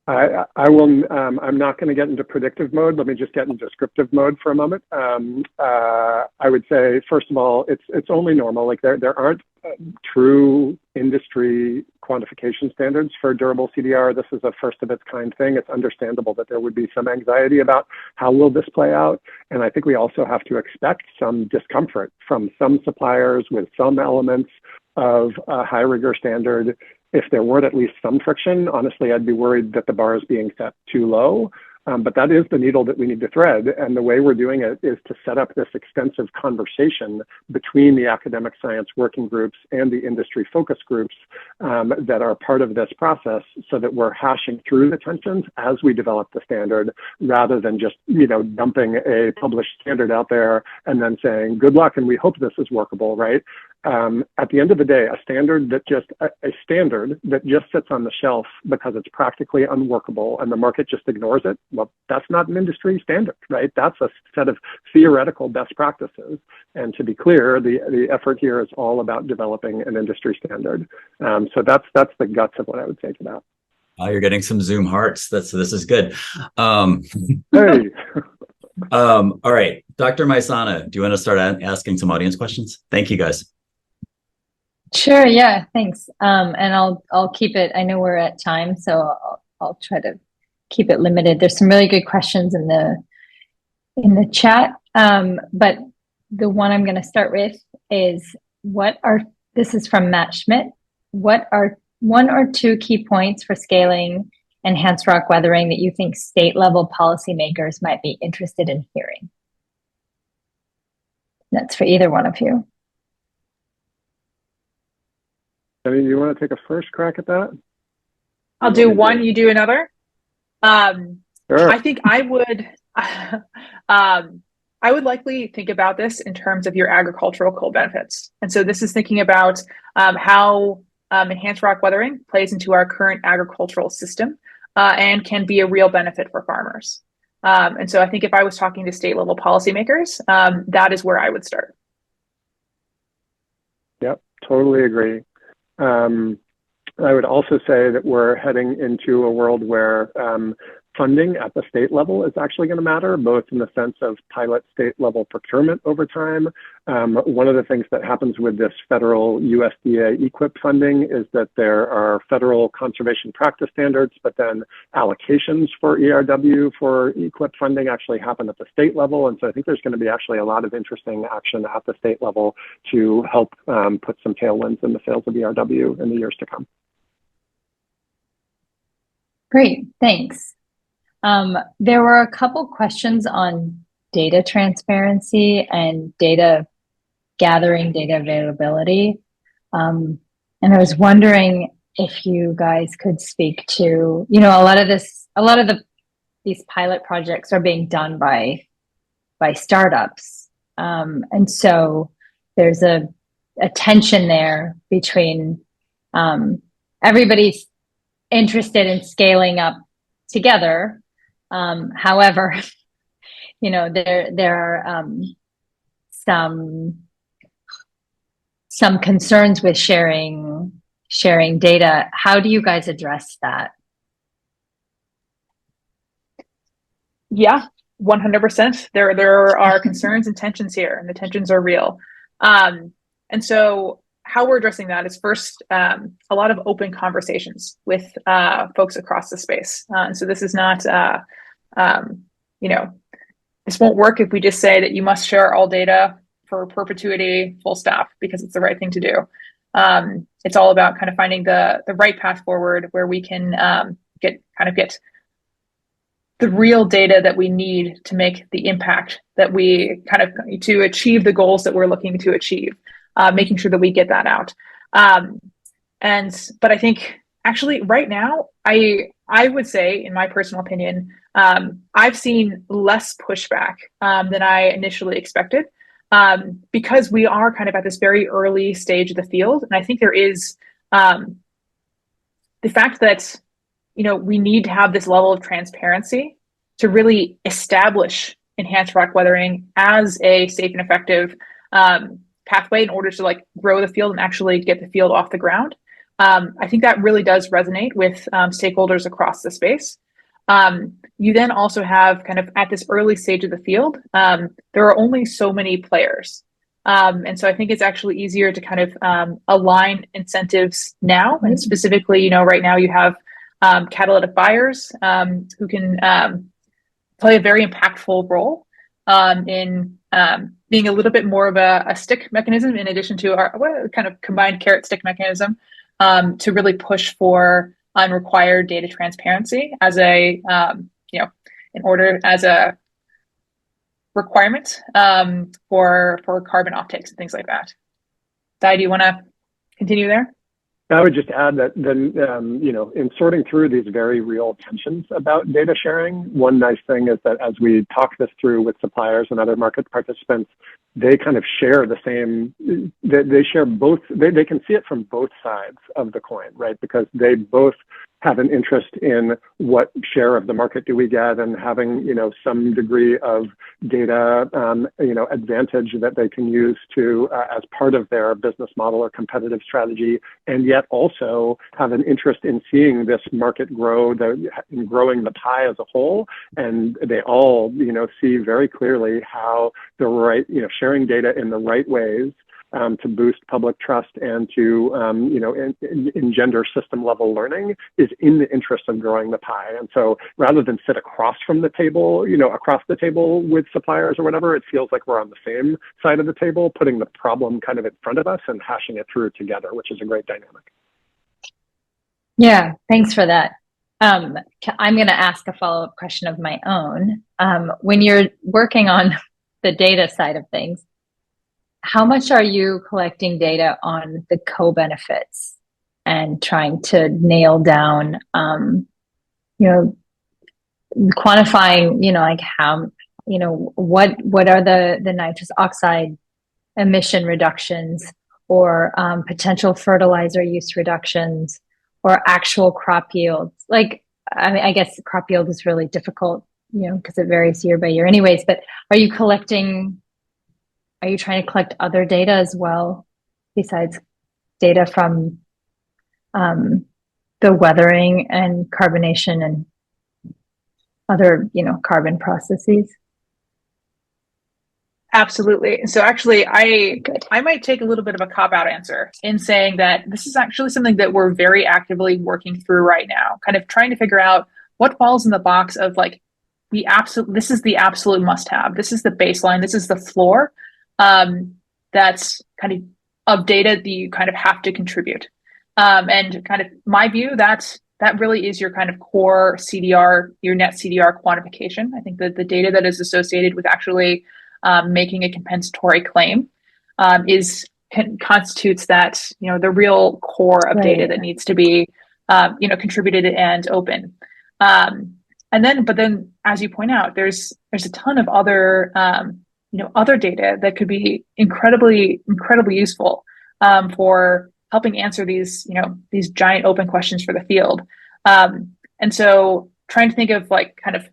I will. I'm not going to get into predictive mode. Let me just get in descriptive mode for a moment. I would say, first of all, it's only normal. Like there aren't true industry quantification standards for durable CDR. This is a first of its kind thing. It's understandable that there would be some anxiety about how will this play out. And I think we also have to expect some discomfort from some suppliers with some elements of a high rigor standard. If there weren't at least some friction, honestly, I'd be worried that the bar is being set too low. But that is the needle that we need to thread. And the way we're doing it is to set up this extensive conversation between the academic science working groups and the industry focus groups that are part of this process, so that we're hashing through the tensions as we develop the standard, rather than just, dumping a published standard out there and then saying, good luck, and we hope this is workable, right? At the end of the day, a standard that just sits on the shelf because it's practically unworkable and the market just ignores it, well, that's not an industry standard, right? That's a set of theoretical best practices. And to be clear, the effort here is all about developing an industry standard. So that's the guts of what I would say to that. Oh, you're getting some Zoom hearts. This is good. Hey. All right, Dr. Maisana, do you want to start asking some audience questions? Thank you, guys. Sure. Yeah. Thanks. And I'll keep it. I know we're at time, so I'll try to keep it limited. There's some really good questions in the chat. But the one I'm going to start with is this is from Matt Schmidt. What are 1 or 2 key points for scaling enhanced rock weathering that you think state level policymakers might be interested in hearing? That's for either one of you. Jenny, you want to take a first crack at that? I'll do one, you do another. Sure. I think I would likely think about this in terms of your agricultural co-benefits. And so this is thinking about how enhanced rock weathering plays into our current agricultural system and can be a real benefit for farmers. And so I think if I was talking to state level policymakers, that is where I would start. Yep, totally agree. I would also say that we're heading into a world where funding at the state level is actually going to matter, both in the sense of pilot state level procurement over time. One of the things that happens with this federal USDA EQIP funding is that there are federal conservation practice standards, but then allocations for ERW for EQIP funding actually happen at the state level. And so I think there's going to be actually a lot of interesting action at the state level to help put some tailwinds in the sales of ERW in the years to come. Great, thanks. There were a couple questions on data transparency and data gathering, data availability. And I was wondering if you guys could speak to, these pilot projects are being done by startups. And so there's a tension there between everybody's interested in scaling up together. However, there are some concerns with sharing data. How do you guys address that? Yeah, 100%. There are concerns and tensions here, and the tensions are real. And so how we're addressing that is first a lot of open conversations with folks across the space. And so this is not, this won't work if we just say that you must share all data for perpetuity, full stop, because it's the right thing to do. It's all about kind of finding the right path forward where we can get the real data that we need to make the impact that we to achieve the goals that we're looking to achieve, making sure that we get that out. But I think actually right now, I would say, in my personal opinion, I've seen less pushback than I initially expected, because we are kind of at this very early stage of the field. And I think there is the fact that we need to have this level of transparency to really establish enhanced rock weathering as a safe and effective pathway in order to grow the field and actually get the field off the ground. I think that really does resonate with stakeholders across the space. You then also have kind of at this early stage of the field, there are only so many players. And so I think it's actually easier to kind of align incentives now. And specifically, right now you have catalytic buyers who can play a very impactful role in being a little bit more of a stick mechanism in addition to our kind of combined carrot stick mechanism to really push for unrequired data transparency as a requirement for carbon offtakes and things like that. Dai, do you want to continue there? I would just add that then, in sorting through these very real tensions about data sharing, one nice thing is that as we talk this through with suppliers and other market participants, they kind of share the same, they share both, they can see it from both sides of the coin, right? Because they both have an interest in what share of the market do we get and having, some degree of data, advantage that they can use to, as part of their business model or competitive strategy, and yet also have an interest in seeing this market grow, in growing the pie as a whole. And they all, see very clearly how the right, sharing data in the right ways to boost public trust and to, engender system level learning is in the interest of growing the pie. And so rather than sit across from the table, across the table with suppliers or whatever, it feels like we're on the same side of the table, putting the problem kind of in front of us and hashing it through together, which is a great dynamic. Yeah, thanks for that. I'm going to ask a follow-up question of my own. When you're working on the data side of things, how much are you collecting data on the co-benefits and trying to nail down, quantifying, how, what are the nitrous oxide emission reductions or potential fertilizer use reductions or actual crop yields? I guess crop yield is really difficult, because it varies year by year anyways, but are you trying to collect other data as well, besides data from the weathering and carbonation and other, carbon processes? Absolutely. So actually, I might take a little bit of a cop-out answer in saying that this is actually something that we're very actively working through right now, kind of trying to figure out what falls in the box of this is the absolute must-have. This is the baseline. This is the floor. That's kind of data that you kind of have to contribute. And kind of my view, that really is your kind of core CDR, your net CDR quantification. I think that the data that is associated with actually making a compensatory claim is constitutes that, the real core of data that needs to be, contributed and open. But then, as you point out, there's a ton of other, other data that could be incredibly useful for helping answer these giant open questions for the field. And so, trying to think of kind of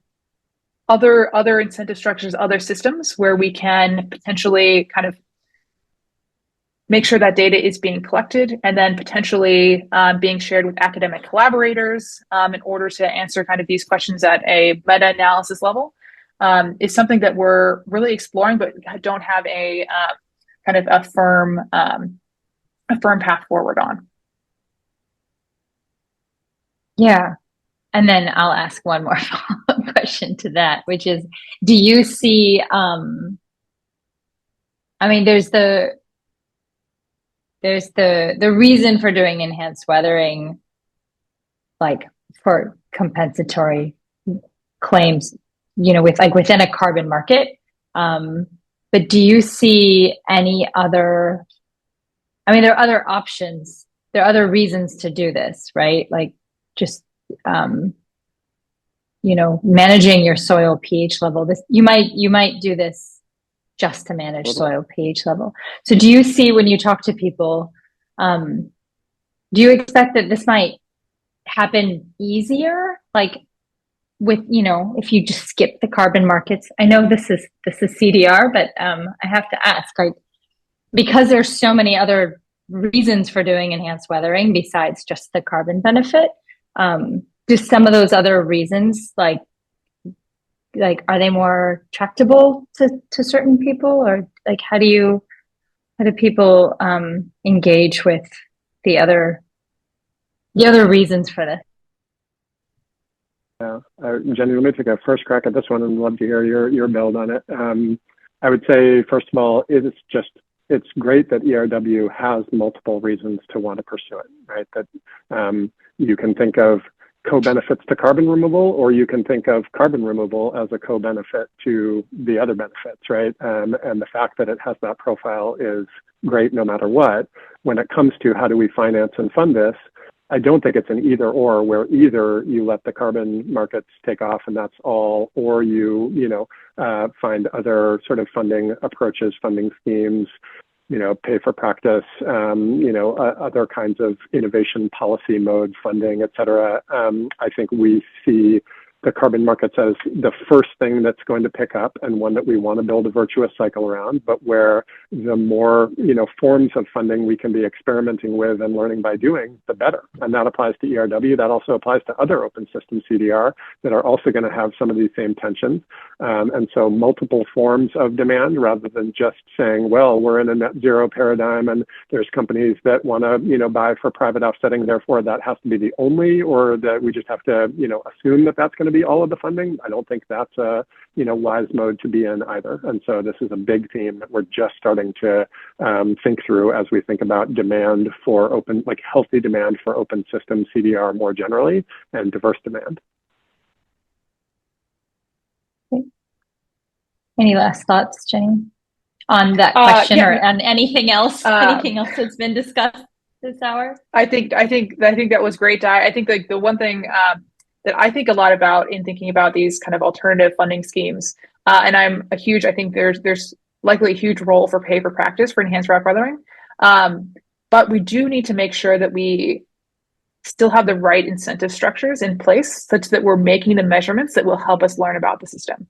other incentive structures, other systems where we can potentially kind of make sure that data is being collected and then potentially being shared with academic collaborators in order to answer kind of these questions at a meta-analysis level is something that we're really exploring, but don't have a kind of a firm path forward on. Yeah. And then I'll ask one more follow-up question to that, which is, do you see, there's the reason for doing enhanced weathering, like for compensatory claims, within a carbon market. But do you see any other, there are other options, there are other reasons to do this, right? Like just, managing your soil pH level. You might do this just to manage soil pH level. So do you see, when you talk to people, do you expect that this might happen easier? Like with, if you just skip the carbon markets? I know this is CDR, but I have to ask, because there's so many other reasons for doing enhanced weathering besides just the carbon benefit, do some of those other reasons, like are they more tractable to certain people, or how do people engage with the other reasons for this? Yeah, Jenny, let me take a first crack at this one and love to hear your build on it. I would say, first of all, it's great that ERW has multiple reasons to want to pursue it, right? That you can think of co-benefits to carbon removal, or you can think of carbon removal as a co-benefit to the other benefits, right? And the fact that it has that profile is great no matter what. When it comes to how do we finance and fund this, I don't think it's an either or, where either you let the carbon markets take off and that's all, or you find other sort of funding approaches, funding schemes, pay for practice, other kinds of innovation policy mode funding, et cetera. I think we see the carbon markets as the first thing that's going to pick up, and one that we want to build a virtuous cycle around, but where the more, forms of funding we can be experimenting with and learning by doing, the better. And that applies to ERW. That also applies to other open system CDR that are also going to have some of these same tensions. And so multiple forms of demand, rather than just saying, well, we're in a net zero paradigm and there's companies that want to, buy for private offsetting, therefore that has to be the only, or that we just have to, assume that that's going to be all of the funding. I don't think that's a, wise mode to be in either. And so this is a big theme that we're just starting to think through as we think about demand for open, healthy demand for open system CDR more generally, and diverse demand. Any last thoughts, Jenny, on that question, or on anything else? Anything else that's been discussed this hour? I think that was great, Dai. I think the one thing that I think a lot about in thinking about these kind of alternative funding schemes, and I think there's likely a huge role for pay for practice for enhanced rock weathering, but we do need to make sure that we still have the right incentive structures in place, such that we're making the measurements that will help us learn about the system.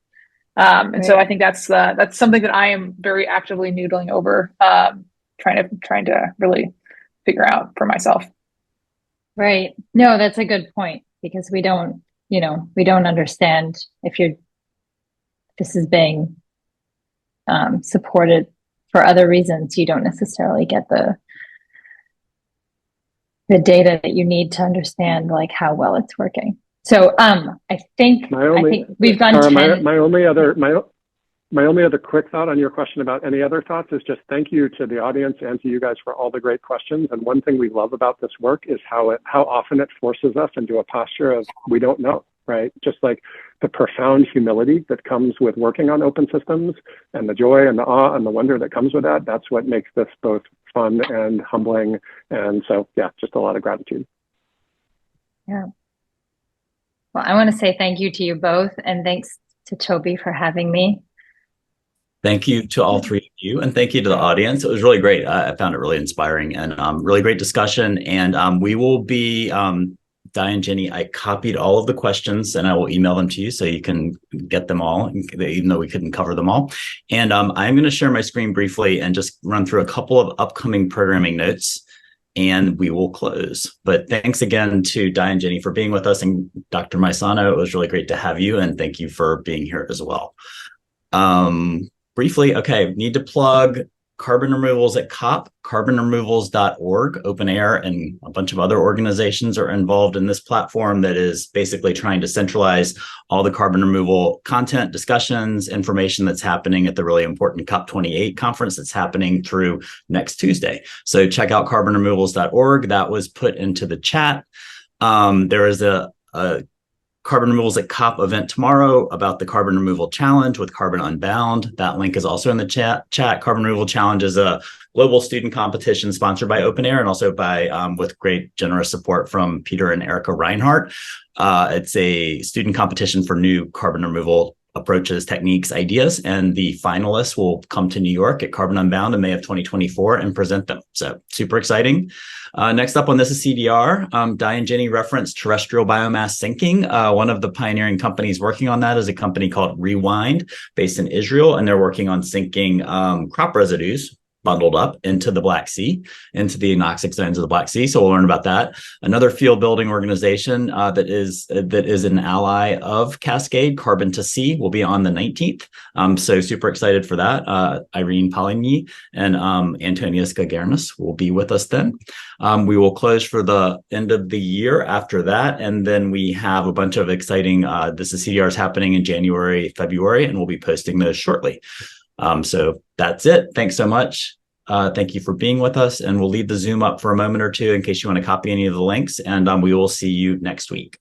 And so I think that's something that I am very actively noodling over, trying to really figure out for myself. Right. No, that's a good point, because we don't understand if this is being supported for other reasons. You don't necessarily get the data that you need to understand how well it's working. So I think we've gone Tara, 10. My only other quick thought on your question about any other thoughts is just thank you to the audience and to you guys for all the great questions. And one thing we love about this work is how often it forces us into a posture of we don't know, right? Just like the profound humility that comes with working on open systems, and the joy and the awe and the wonder that comes with that. That's what makes this both fun and humbling. And so, yeah, just a lot of gratitude. Yeah. Well, I want to say thank you to you both, and thanks to Toby for having me. Thank you to all three of you, and thank you to the audience. It was really great. I found it really inspiring and really great discussion. And we will be, Dai and Jenny, I copied all of the questions and I will email them to you so you can get them all, even though we couldn't cover them all. And I'm going to share my screen briefly and just run through a couple of upcoming programming notes, and we will close. But thanks again to Dai and Jenny for being with us, and Dr. Maisano, it was really great to have you, and thank you for being here as well. Briefly, okay, need to plug carbon removals at COP, carbonremovals.org, OpenAir, and a bunch of other organizations are involved in this platform that is basically trying to centralize all the carbon removal content, discussions, information that's happening at the really important COP28 conference that's happening through next Tuesday. So check out carbonremovals.org. That was put into the chat. There is a Carbon Removals at COP event tomorrow about the Carbon Removal Challenge with Carbon Unbound. That link is also in the chat. Carbon Removal Challenge is a global student competition sponsored by OpenAir and also by with great generous support from Peter and Erica Reinhardt. It's a student competition for new carbon removal approaches, techniques, ideas, and the finalists will come to New York at Carbon Unbound in May of 2024 and present them. So super exciting. Next up on This is CDR, Dai and Jenny referenced terrestrial biomass sinking. One of the pioneering companies working on that is a company called Rewind, based in Israel, and they're working on sinking crop residues bundled up into the Black Sea, into the anoxic zones of the Black Sea. So we'll learn about that. Another field building organization that is an ally of Cascade, Carbon to Sea, will be on the 19th. So super excited for that. Irene Poligny and Antonius Gagernis will be with us then. We will close for the end of the year after that. And then we have a bunch of exciting, This is CDRs happening in January, February, and we'll be posting those shortly. So that's it. Thanks so much. Thank you for being with us, and we'll leave the Zoom up for a moment or two in case you want to copy any of the links, and we will see you next week.